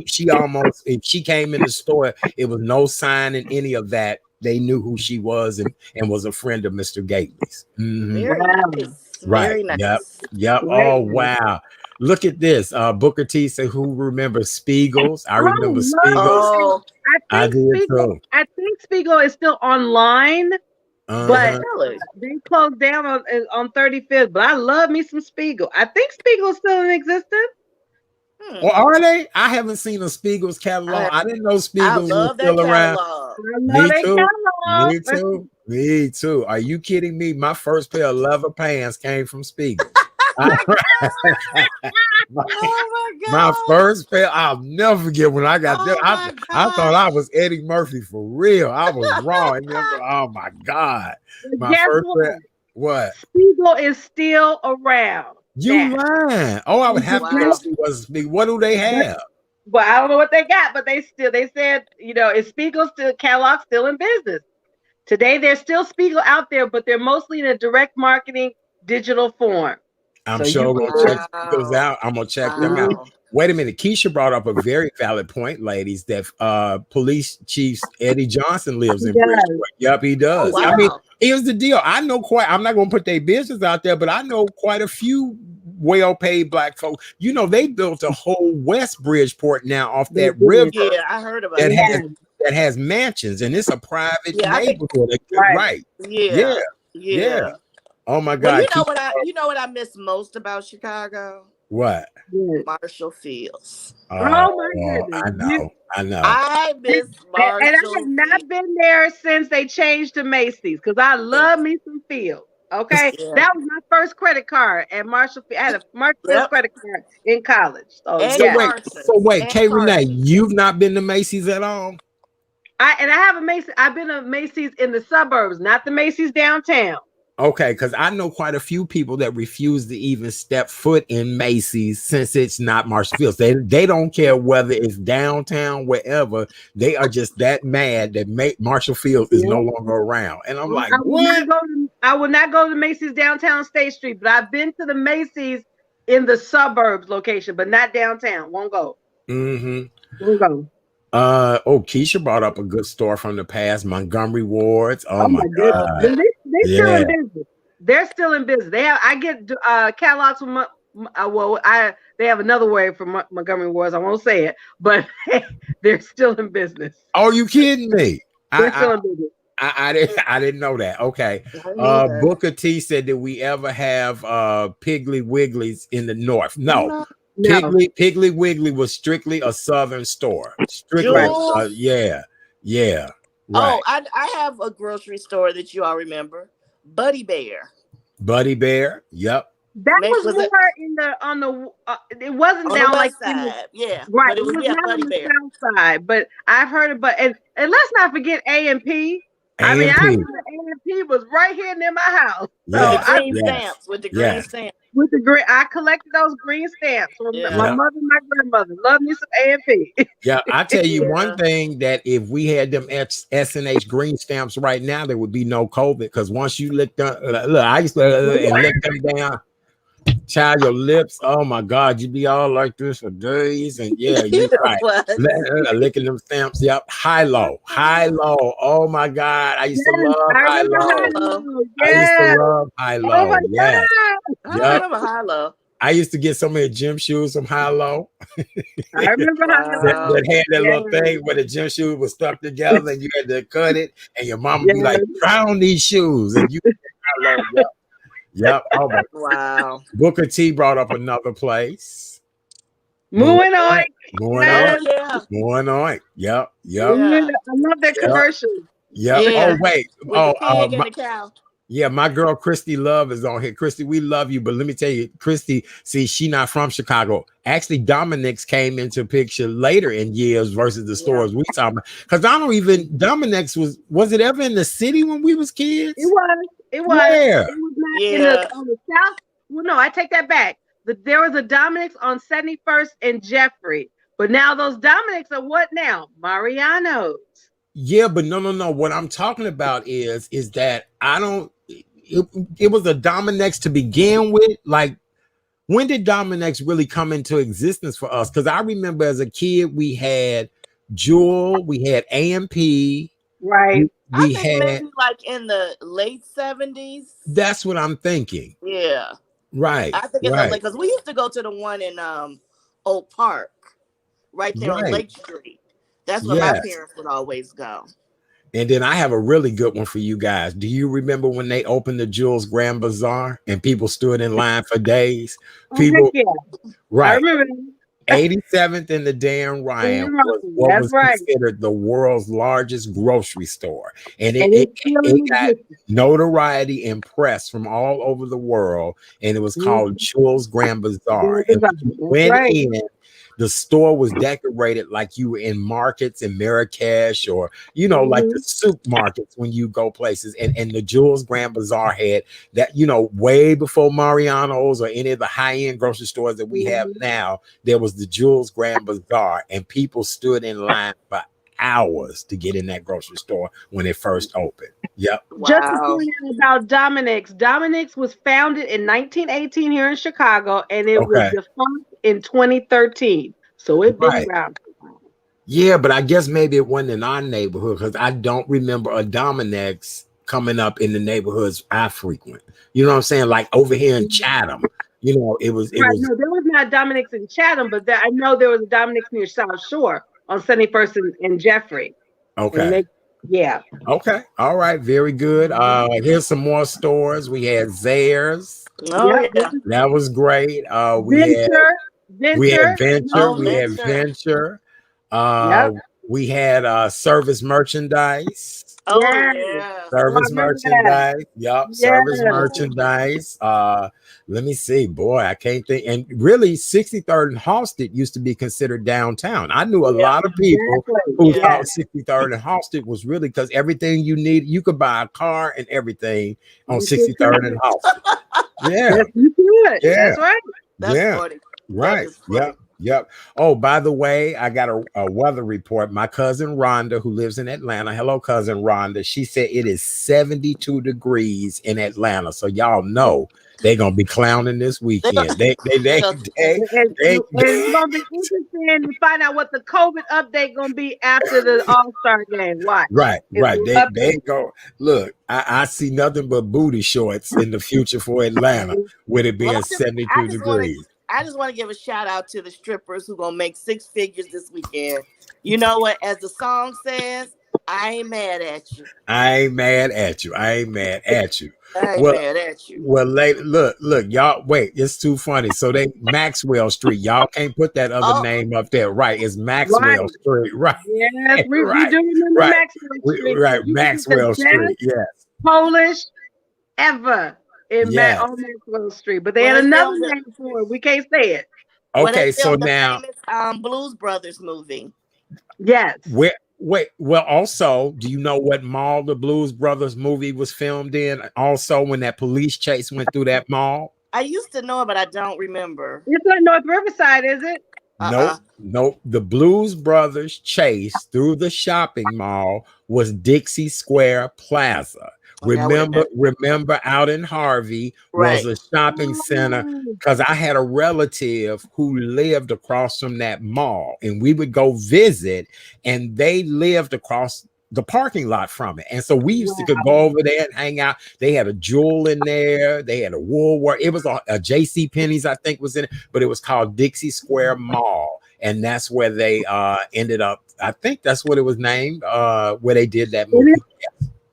she almost, if she came in the store, it was no sign in any of that. They knew who she was and was a friend of Mr. Gately's. Very nice. Right. Very nice. Yep. Oh, wow. Look at this. Booker T said, who remembers Spiegel's? I remember Spiegel's. Oh, I did too. I think Spiegel is still online, but really? they closed down on 35th. But I love me some Spiegel. I think Spiegel is still in existence. Well, are they? I haven't seen a Spiegel's catalog. I didn't know Spiegel's was still around. Me too. Me too. Are you kidding me? My first pair of leather pants came from Spiegel. Oh my God. My first pair, I'll never forget when I got there. I thought I was Eddie Murphy for real. I was wrong. Oh my God. My first pair. What? Spiegel is still around. You lying. Oh, I would have to see what's Spiegel. What do they have? Well, I don't know what they got, but they said, you know, is Spiegel catalog still in business? Today, there's still Spiegel out there, but they're mostly in a direct marketing digital form. I'm sure we'll check those out. I'm gonna check them out. Wait a minute. Keisha brought up a very valid point, ladies, that police chief Eddie Johnson lives in Bridgeport. Yep, he does. Oh, wow. I mean, here's the deal. I know I'm not gonna put their business out there, but I know quite a few well-paid black folks. You know, they built a whole West Bridgeport now off that river. Yeah, I heard about that has mansions, and it's a private neighborhood. Right. Yeah. Oh my God. Well, you know what I miss most about Chicago? What? Marshall Fields. Oh my goodness. I know. I miss Marshall. And I have not been there since they changed to Macy's, because I love me some Fields. Okay. That was my first credit card at Marshall Fields. I had a Marshall Fields credit card in college. So wait, K. Renee, you've not been to Macy's at all? I have a Macy's. I've been to Macy's in the suburbs, not the Macy's downtown. Okay, because I know quite a few people that refuse to even step foot in Macy's since it's not Marshall Fields. They don't care whether it's downtown, wherever. They are just that mad that Marshall Fields is no longer around. And I'm like, what? I will not go to Macy's downtown State Street, but I've been to the Macy's in the suburbs location, but not downtown. Won't go. Won't go. Keisha brought up a good store from the past, Montgomery Wards. Oh my God. They're still in business. They're still in business. I get catalogs from they have another word for Montgomery Wards. I won't say it, but they're still in business. Oh, you kidding me? They're still in business. I didn't know that. Okay. Booker T said, did we ever have Piggly Wigglies in the north? No. Piggly Wiggly was strictly a southern store. Strictly, yeah. Right. Oh, I have a grocery store that you all remember, Buddy Bear. Buddy Bear, yep. That Maybe was was more it in the on the. It wasn't on the down like west in the, side? Yeah, right. but It it was was not on Buddy the Bear. south side, but I've heard it. But and let's not forget A&P. I mean, I A&P. remember A&P was right here near my house. So With the Yes, I green yes, stamps, with the green yes. stamps. with the green, I collected those green stamps from my Yeah. Yeah. mother and my grandmother. Love me some A&P. Yeah, I tell you one Yeah. thing, that if we had them S&H green stamps right now, there would be no COVID. Because once you lick them, look, I used to and lick them down, child, your lips. Oh my God, you'd be all like this for days. And yeah, You you know right, what? licking them stamps. Yep, high low, high low. Oh my God, I used to Yes, love I high remember low. Hilo. I used to Yes. love high Oh my low. Yes, God. I don't yep. remember Hilo. I used to get so many gym shoes from high low. I remember that, Hilo. Wow. that had that Yes. little thing where the gym shoes were stuck together and you had to cut it, and your mama be like, Yes. try on these shoes, and you yep, yep. Oh my. Wow. Booker T brought up another place. Moving on. Moving Oh on, Yes. yeah. moving on. Yep, yep, Yeah. I love that yep, commercial. yep. Yeah. Oh wait, With the oh pig and the cow. yeah, my girl Christy Love is on here. Christy, we love you, but let me tell you, Christy, see, she not from Chicago. Actually, Dominic's came into picture later in years versus the Yeah. stores we talking about. Because I don't even Dominic's was it ever in the city when we was kids? It was. It was. Where? It was not in Yeah. the on the south. Well, no, I take that back. There was a Dominic's on 71st and Jeffrey, but now those Dominic's are what now? Mariano's. Yeah, but no. What I'm talking about is that I don't. It was a Dominic's to begin with. Like, when did Dominic's really come into existence for us? Because I remember as a kid we had Jewel, we had A&P, Right. I we think had. maybe like in the late 70s. That's what I'm thinking. Yeah. Right, I think in the right, because we used to go to the one in Oak Park, right there on right. Lake Street. That's where my Yes. parents would always go. And then I have a really good one for you guys. Do you remember when they opened the Jules Grand Bazaar and people stood in line for days? Oh, People, heck yeah. I right. remember. 87th and the Dan Ryan was what That's was right. considered the world's largest grocery store. And And it still got exists. notoriety and press from all over the world. And it was called Jules Grand Bazaar. And when you That's went right. in, the store was decorated like you were in markets in Marrakesh, or like the soup markets when you go places. And the Jules Grand Bazaar had that, way before Mariano's or any of the high-end grocery stores that we have now. There was the Jules Grand Bazaar, and people stood in line for hours to get in that grocery store when it first opened. Yep. Just to Wow. point out about Dominic's. Dominic's was founded in 1918 here in Chicago, and it was Okay. defunct in 2013. So it's been Right. around. Yeah, but I guess maybe it wasn't in our neighborhood because I don't remember a Dominic's coming up in the neighborhoods I frequent. You know what I'm saying? Like over here in Chatham, it was. Right. No, there was not Dominic's in Chatham, but I know there was a Dominic's near South Shore on 71st and Jeffrey. Okay. Yeah. Okay. All right. Very good. Here's some more stores. We had Zares. Oh yeah. That was great. We Venture. had Venture. Oh, We had Venture. Venture. Yep. We had service merchandise. Oh Yes. yeah. Service I remember that. merchandise. Yep. Service Yes. merchandise. Let me see. Boy, I can't think. And really, 63rd and Halsted used to be considered downtown. I knew a lot of people who Exactly. thought 63rd and Halsted was really because everything you need, you could buy a car and everything on 63rd and Halsted. Yeah. Yes, you could. Yeah. That's right. That's Yeah. funny. Right. is funny. Yep. Oh, by the way, I got a weather report. My cousin Rhonda, who lives in Atlanta. Hello, cousin Rhonda. She said it is 72 degrees in Atlanta. So y'all know they're gonna be clowning this weekend. And it's gonna be interesting to find out what the COVID update gonna be after the All-Star game. Watch. Right. It's They go. Look, I see nothing but booty shorts in the future for Atlanta with it being Well, 72 degrees. I just want to give a shout out to the strippers who gonna make 6 figures this weekend. You know what? As the song says, I ain't mad at you. I ain't mad at you. I ain't mad at you. Well, look, y'all. Wait, it's too funny. So they Maxwell Street. Y'all can't put that other name up there, right? It's Maxwell Street, right? Yes, we do remember right. Maxwell Street. Right, Maxwell Street. Yes. Polish ever. Yes. On Maxwell Street, but they When had they another filmed it, name for it. We can't say it. when they Okay, so filmed the now famous Blues Brothers movie. Yes. well, also, do you know what mall the Blues Brothers movie was filmed in? Also, when that police chase went through that mall? I used to know it, but I don't remember. It's not North Riverside, is it? Nope, nope. The Blues Brothers chase through the shopping mall was Dixie Square Plaza. Okay, I would've Remember out in Harvey was Right. a shopping center, because I had a relative who lived across from that mall, and we would go visit, and they lived across the parking lot from it. And so we used to go over there and hang out. They had a Jewel in there, they had a Woolworth, it was a JC Penney's, I think, was in it, but it was called Dixie Square Mall. And that's where they ended up. I think that's what it was named, where they did that movie.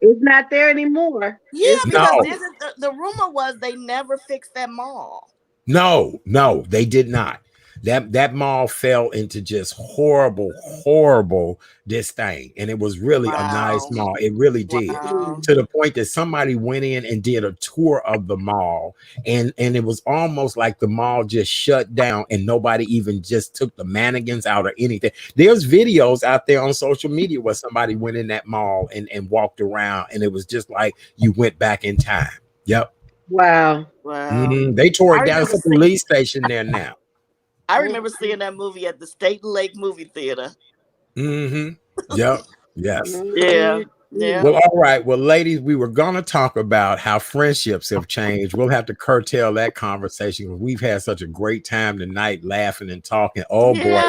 It's not there anymore. Yeah, because No. the rumor was they never fixed that mall. No, they did not. That mall fell into just horrible disdain, and it was really a nice mall. It really did, to the point that somebody went in and did a tour of the mall, and it was almost like the mall just shut down, and nobody even just took the mannequins out or anything. There's videos out there on social media where somebody went in that mall and walked around, and it was just like you went back in time. Yep. Wow. They tore it down. It's a police station there now. I remember seeing that movie at the State Lake movie theater. Yep. Yes. Yeah. Well, all right. Well, ladies, we were going to talk about how friendships have changed. We'll have to curtail that conversation because we've had such a great time tonight laughing and talking. Oh, boy.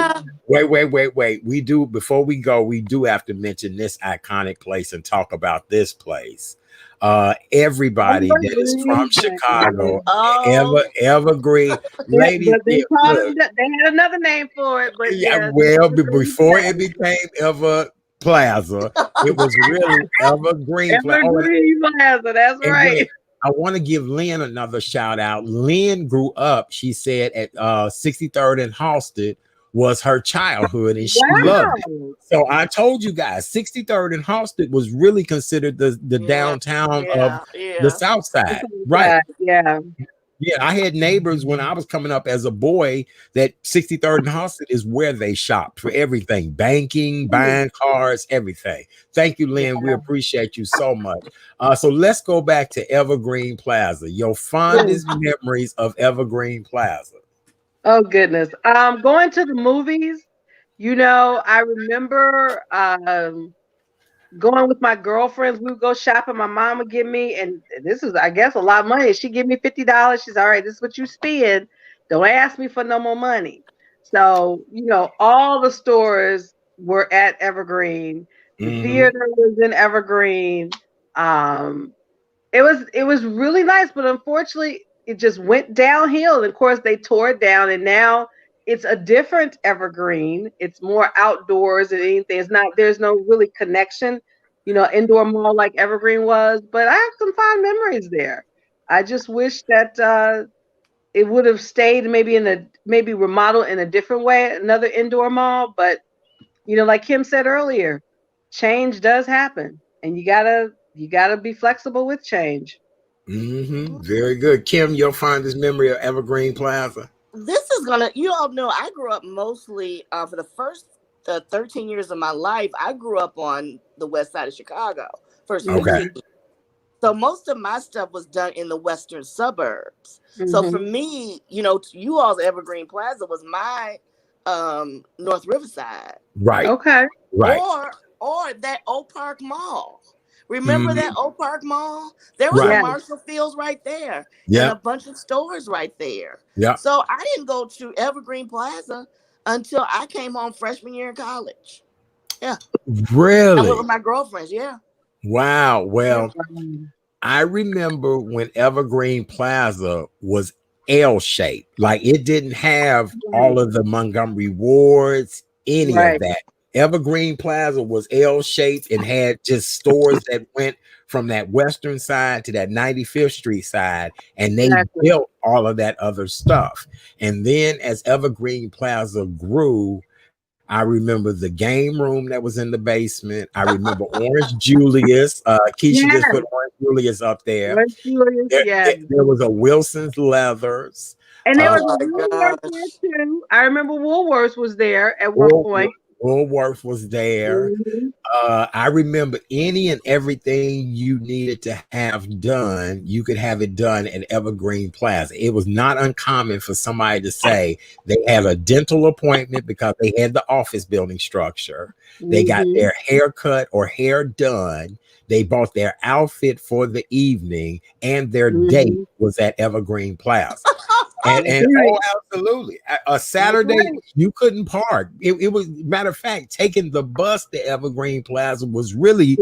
Wait. We do, before we go, we do have to mention this iconic place and talk about this place. Everybody that is from Chicago, Evergreen, ladies, they had another name for it, but before it became Ever Plaza, it was really Evergreen Plaza. That's right. I want to give Lynn another shout out. Lynn grew up, she said, at 63rd and Halsted was her childhood, and she loved it. So I told you guys, 63rd and Halsted was really considered the downtown of the South Side, right? Yeah. I had neighbors when I was coming up as a boy that 63rd and Halsted is where they shopped for everything, banking, buying cars, everything. Thank you, Lynn. We appreciate you so much. So let's go back to Evergreen Plaza. Your fondest memories of Evergreen Plaza. Oh, goodness. Going to the movies, I remember going with my girlfriends. We would go shopping. My mom would give me, and this is, I guess, a lot of money. She'd give me $50. She's all right, this is what you spend. Don't ask me for no more money. So, all the stores were at Evergreen. The theater was in Evergreen. It was really nice, but unfortunately, it just went downhill. And of course, they tore it down, and now it's a different Evergreen. It's more outdoors than anything. There's no really connection, indoor mall like Evergreen was. But I have some fond memories there. I just wish that it would have stayed maybe remodeled in a different way, another indoor mall. But like Kim said earlier, change does happen, and you gotta be flexible with change. Very good. Kim, your fondest memory of Evergreen Plaza? This is you all know I grew up mostly for the first 13 years of my life. I grew up on the west side of Chicago. So most of my stuff was done in the western suburbs. So for me, you all's Evergreen Plaza was my North Riverside. Right. Okay. Right. Or that Oak Park Mall. Remember that Oak Park Mall? There was a Marshall Fields right there. And a bunch of stores right there. Yeah. So I didn't go to Evergreen Plaza until I came home freshman year in college. Yeah. Really? I went with my girlfriends, yeah. Wow. Well, I remember when Evergreen Plaza was L-shaped. Like it didn't have all of the Montgomery wards, any of that. Evergreen Plaza was L-shaped and had just stores that went from that western side to that 95th Street side, and they built all of that other stuff. And then as Evergreen Plaza grew, I remember the game room that was in the basement. I remember Orange Julius. Keisha just put Orange Julius up there. Orange Julius, There was a Wilson's Leathers. And there was Oh a my Woolworth gosh. there too. I remember Woolworths was there at one point. Woolworth was there. Mhm. I remember any and everything you needed to have done, you could have it done at Evergreen Plaza. It was not uncommon for somebody to say they had a dental appointment because they had the office building structure. They got their haircut or hair done. They bought their outfit for the evening, and their date was at Evergreen Plaza. And oh, absolutely. A Saturday, you couldn't park. It was, matter of fact, taking the bus to Evergreen Plaza was really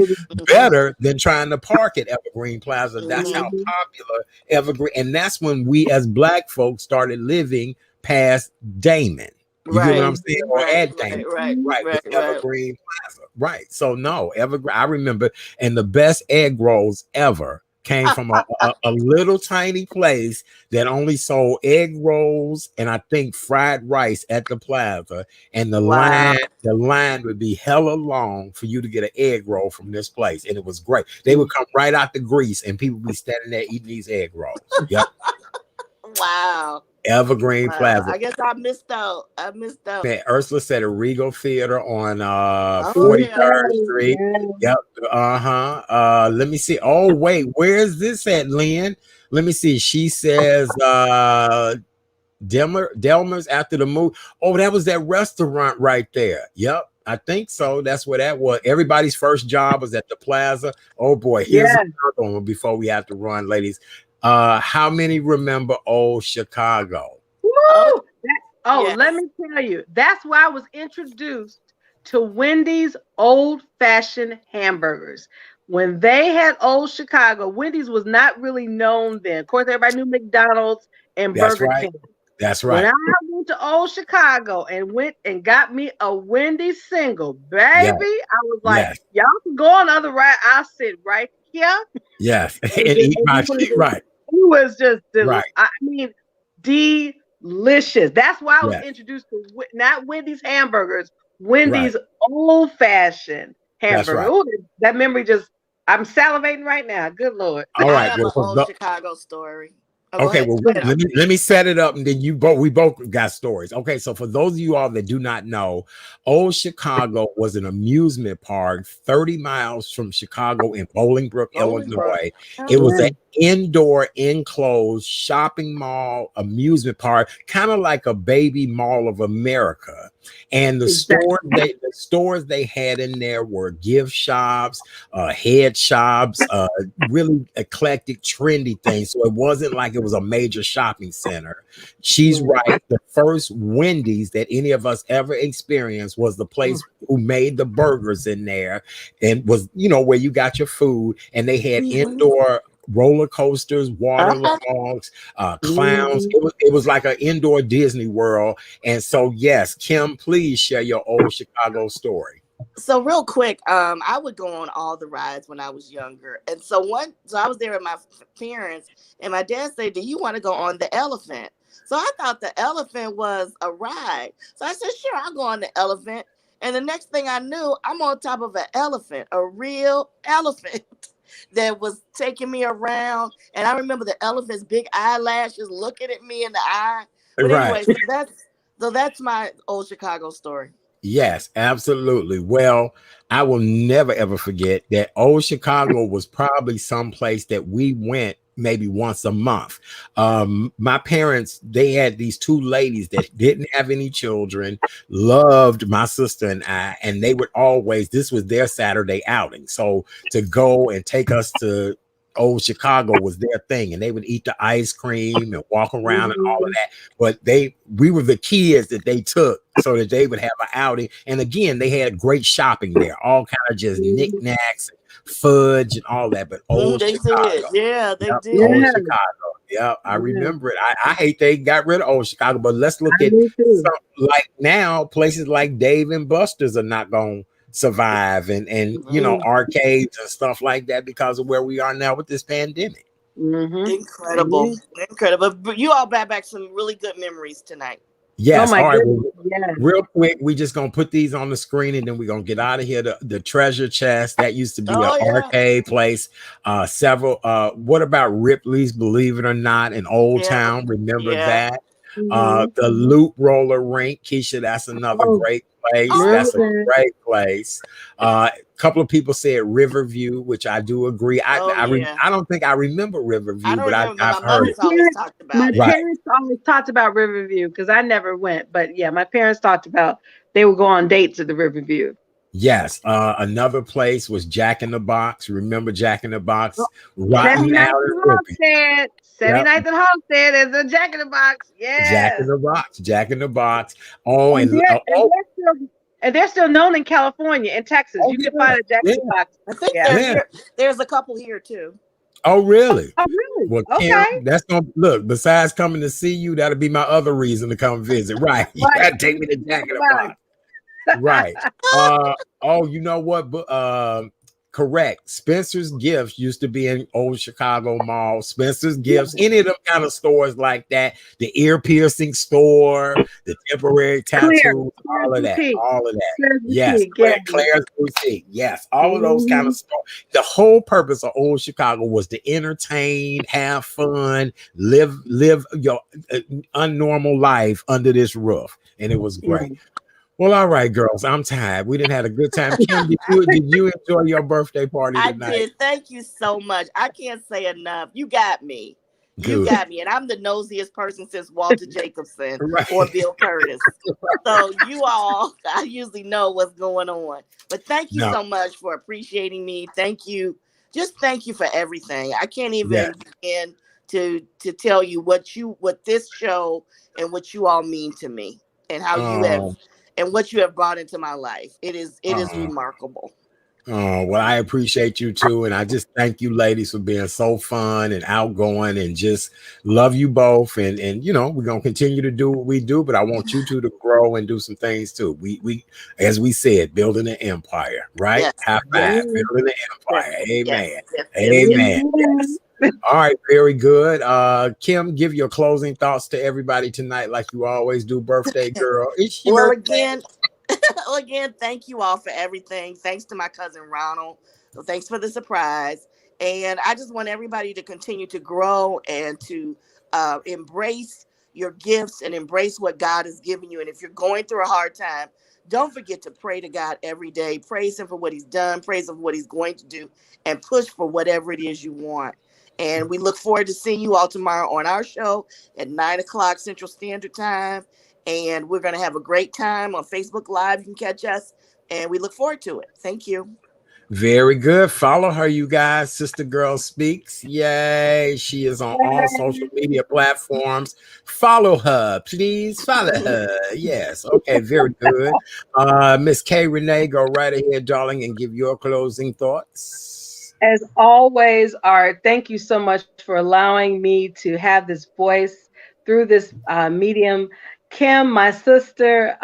better than trying to park at Evergreen Plaza. That's how popular Evergreen, and that's when we as Black folks started living past Damon. You get what I'm saying? Or at Damon. Right. Evergreen Plaza. Right. So no, Evergreen, I remember, and the best egg rolls ever came from a little tiny place that only sold egg rolls and I think fried rice at the plaza. And the line would be hella long for you to get an egg roll from this place. And it was great. They would come right out the grease and people would be standing there eating these egg rolls. Yep. Wow. Evergreen Plaza. I guess I missed out. Man, Ursula said a Regal Theater on 43rd Street. Yep. Let me see. Oh, wait, where is this at, Lynn? Let me see. She says Delmer's after the movie. Oh, that was that restaurant right there. Yep. I think so. That's where that was. Everybody's first job was at the plaza. Oh boy, here's another one before we have to run, ladies. How many remember old Chicago? Woo! Let me tell you, that's why I was introduced to Wendy's old-fashioned hamburgers. When they had Old Chicago, Wendy's was not really known then. Of course, everybody knew McDonald's and Burger King. That's right. When I went to Old Chicago and went and got me a Wendy's single, baby, I was like, y'all can go on the other right. I'll sit right here. Yes, and eat my shit. Right. It was just, I mean, delicious. That's why I was introduced to not Wendy's hamburgers, Wendy's old-fashioned hamburger. Right. Ooh, that memory I'm salivating right now. Good Lord. All right. I have an old Chicago story. Okay, well, let me set it up, and then we both got stories. Okay, so for those of you all that do not know, Old Chicago was an amusement park 30 miles from Chicago in Bolingbrook, Illinois. It was an indoor enclosed shopping mall amusement park, kind of like a baby Mall of America. And the stores they had in there were gift shops, head shops, really eclectic, trendy things. So it wasn't like it was a major shopping center. She's right. The first Wendy's that any of us ever experienced was the place who made the burgers in there, and was, where you got your food. And they had indoor roller coasters, water logs, clowns. It was like an indoor Disney World. And so, yes, Kim, please share your old Chicago story. So real quick, I would go on all the rides when I was younger. And so I was there with my parents, and my dad said, do you want to go on the elephant? So I thought the elephant was a ride. So I said, sure, I'll go on the elephant. And the next thing I knew, I'm on top of an elephant, a real elephant that was taking me around. And I remember the elephant's big eyelashes looking at me in the eye. But anyway, so that's my old Chicago story. Yes, absolutely. Well, I will never, ever forget that Old Chicago was probably someplace that we went maybe once a month. My parents, they had these two ladies that didn't have any children, loved my sister and I, and they would always, this was their Saturday outing. So to go and take us to Old Chicago was their thing, and they would eat the ice cream and walk around and all of that. But we were the kids that they took so that they would have an outing. And again, they had great shopping there, all kind of just knickknacks, fudge, and all that. But Old Chicago, did. Yeah, they did. Old Chicago, yeah, I remember it. I hate they got rid of Old Chicago, but let's look at like now places like Dave and Buster's are not going to survive, and arcades and stuff like that because of where we are now with this pandemic. Incredible. But you all brought back some really good memories tonight. Yes. my All right. goodness. Well, Yes. real quick, we just gonna put these on the screen and then we're gonna get out of here. The treasure chest that used to be an arcade place. Several. What about Ripley's? Believe it or not, in Old Town. Remember that? The Loop Roller Rink, Keisha. That's another great place. That's a great place. Couple of people said Riverview, which I do agree. I don't think I remember Riverview, but I've heard it. Always talked about my it. parents always talked about Riverview because I never went, but yeah, my parents talked about they would go on dates at the Riverview. Yes. Another place was Jack in the Box. Remember Jack in the Box? Rotten 79th Homestead. 79th and Homestead is a Jack in the Box. Yeah. Jack in the Box. Jack in the Box. Oh, and they're still known in California and Texas. You can find a Jack in the Box. I think there's a couple here too. Oh, really? Oh, really? Well, Kim, that's gonna look. Besides coming to see you, that'll be my other reason to come visit. Right? You gotta take me to Jack in the Box. Right. Oh, you know what? Correct. Spencer's Gifts used to be in Old Chicago Mall. Spencer's Gifts, any of them kind of stores like that. The ear piercing store, the temporary tattoo, all of that. Yes. Claire's Boutique. Yes. All of those kind of stores. The whole purpose of Old Chicago was to entertain, have fun, live your unnormal life under this roof. And it was great. Well, all right, girls. I'm tired. We didn't have a good time. Kim, did you enjoy your birthday party tonight? I did. Thank you so much. I can't say enough. You got me. Good. You got me. And I'm the nosiest person since Walter Jacobson or Bill Curtis. So you all, I usually know what's going on. But thank you so much for appreciating me. Thank you. Just thank you for everything. I can't even begin to tell you what this show and what you all mean to me and how you have and what you have brought into my life. It is remarkable. Oh, well, I appreciate you too. And I just thank you ladies for being so fun and outgoing and just love you both. And you know, we're going to continue to do what we do, but I want you two to grow and do some things too. We as we said, building an empire, right? Yes. High five, building an empire. Yes. Amen. Yes. Amen. Yes. All right, very good. Kim, give your closing thoughts to everybody tonight, like you always do, birthday girl. Again, thank you all for everything. Thanks to my cousin Ronald. So thanks for the surprise. And I just want everybody to continue to grow and to embrace your gifts and embrace what God has given you. And if you're going through a hard time, don't forget to pray to God every day. Praise him for what he's done, praise him for what he's going to do, and push for whatever it is you want. And we look forward to seeing you all tomorrow on our show at 9:00 Central Standard Time. And we're going to have a great time on Facebook Live. You can catch us. And we look forward to it. Thank you. Very good. Follow her, you guys. Sister Girl Speaks. Yay. She is on all social media platforms. Follow her, please. Follow her. Yes. Okay. Very good. Miss K. Renee, go right ahead, darling, and give your closing thoughts. As always, Art, thank you so much for allowing me to have this voice through this medium. Kim, my sister,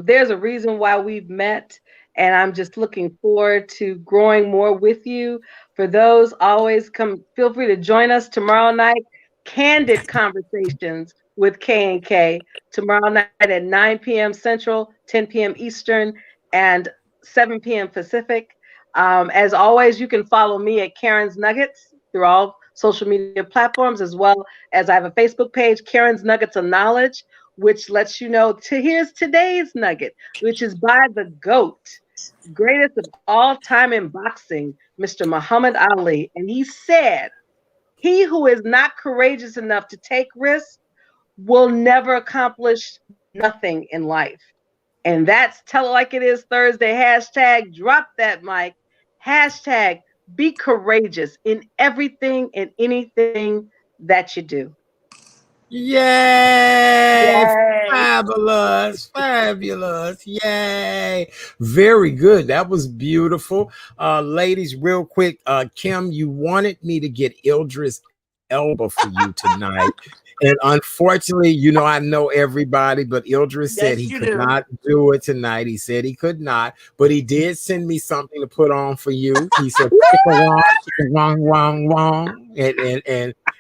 there's a reason why we've met, and I'm just looking forward to growing more with you. For those, always feel free to join us tomorrow night. Candid Conversations with K&K tomorrow night at 9 p.m. Central, 10 p.m. Eastern, and 7 p.m. Pacific. As always, you can follow me at Karen's Nuggets through all social media platforms, as well as I have a Facebook page, Karen's Nuggets of Knowledge, which lets you know here's today's nugget, which is by the GOAT, greatest of all time in boxing, Mr. Muhammad Ali. And he said, he who is not courageous enough to take risks will never accomplish nothing in life. And that's Tell It Like It Is Thursday. Hashtag drop that mic. Hashtag be courageous in everything and anything that you do. Yay! Fabulous. Yay. Very good. That was beautiful. Ladies, real quick, Kim, you wanted me to get Idris Elba for you tonight. And unfortunately, you know, I know everybody, but Idris said he could not do it tonight. He said he could not, but he did send me something to put on for you. He said, wong, wong, wong, wong.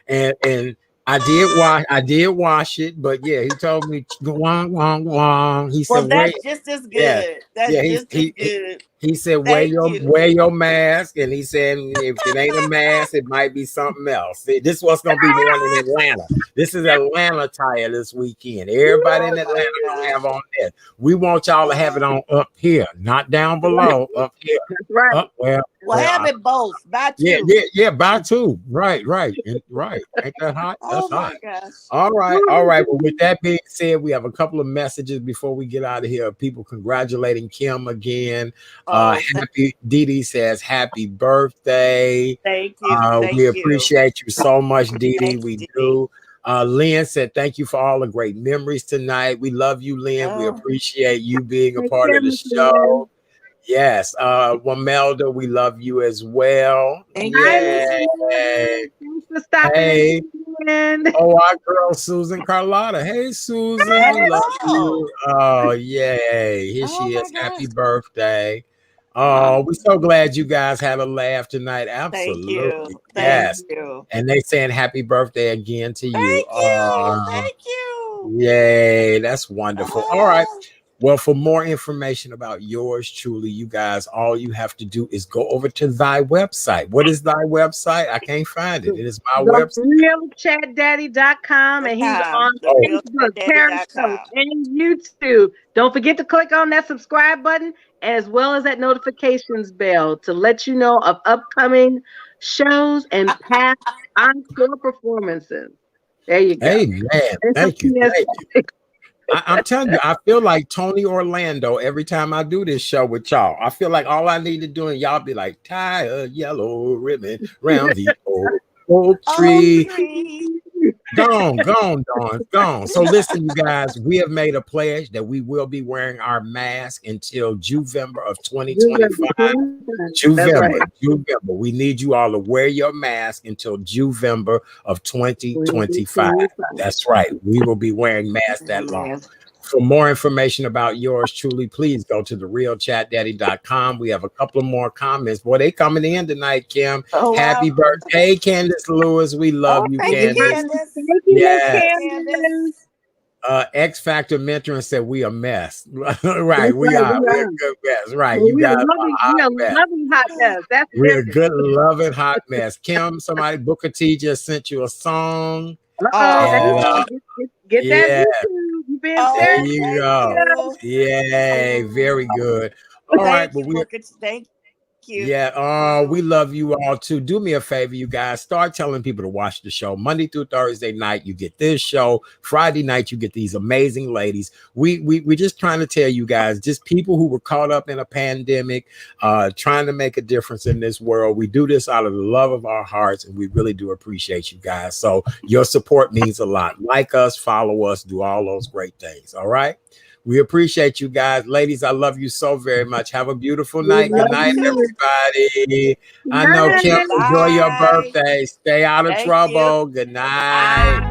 And I did wash it, but yeah, he told me wong wong wong. He Well, said, "Wait, that's just as yeah, good. That's yeah." just as good. He said, Thank you. wear your mask," and he said, "If it ain't a mask, it might be something else." See, this is what's gonna be worn in Atlanta. This is Atlanta attire this weekend. Everybody in Oh my Atlanta gonna gosh. have on this. We want y'all to have it on up here, not down below. Up here. That's right. Up Well, have it both. Buy two. yeah. Buy two. Right. Right. Ain't that hot? That's Oh hot. my gosh. All right. Well, with that being said, we have a couple of messages before we get out of here. People congratulating Kim again. Happy Dee says happy birthday. Thank you. We appreciate you so much, Dee. Thank We you, do. Lynn said, thank you for all the great memories tonight. We love you, Lynn. We appreciate you being a part of the show. Yes. Wamelda, we love you as well. Thank Yay. Thanks for stopping Hey. in. Oh, our girl Susan Carlotta. Hey, Susan, we love you. Oh, yay. Here she is. Happy birthday. Oh, we're so glad you guys had a laugh tonight. Absolutely. Yes. Thank you. And they saying happy birthday again to you. Thank you. Yay. That's wonderful. All right. Well, for more information about yours truly, you guys, all you have to do is go over to thy website. What is thy website? I can't find it. It is my website. realchatdaddy.com, and he's on Facebook, Periscope, and YouTube. Don't forget to click on that subscribe button, as well as that notifications bell to let you know of upcoming shows and past encore performances. There you go. Hey, man. Thank you. I'm telling you, I feel like Tony Orlando every time I do this show with y'all. I feel like all I need to do, and y'all be like, tie a yellow ribbon round the oak tree. Gone. So listen, you guys, we have made a pledge that we will be wearing our mask until Juvember of 2025. Juvember. We need you all to wear your mask until Juvember of 2025. That's right. We will be wearing masks that long. For more information about yours truly, please go to therealchatdaddy.com. We have a couple of more comments. Boy, they coming in tonight, Kim. Happy birthday, Candace Lewis. We love you, Candace. Candace. X Factor Mentoring said we a mess. Right, we are. We're a good mess. Right, you guys are a loving hot mess. That's we're a good, loving hot mess. Kim, somebody, Booker T just sent you a song. Get that. There you go. Yay, very good. All right, but thank you. Yeah, we love you all too. Do me a favor, you guys. Start telling people to watch the show. Monday through Thursday night, you get this show. Friday night, you get these amazing ladies. We're just trying to tell you guys, just people who were caught up in a pandemic, trying to make a difference in this world. We do this out of the love of our hearts, and we really do appreciate you guys. So your support means a lot. Like us, follow us, do all those great things. All right. We appreciate you guys. Ladies, I love you so very much. Have a beautiful night. Good night, everybody. I know, Kim, enjoy your birthday. Stay out of trouble. Good night.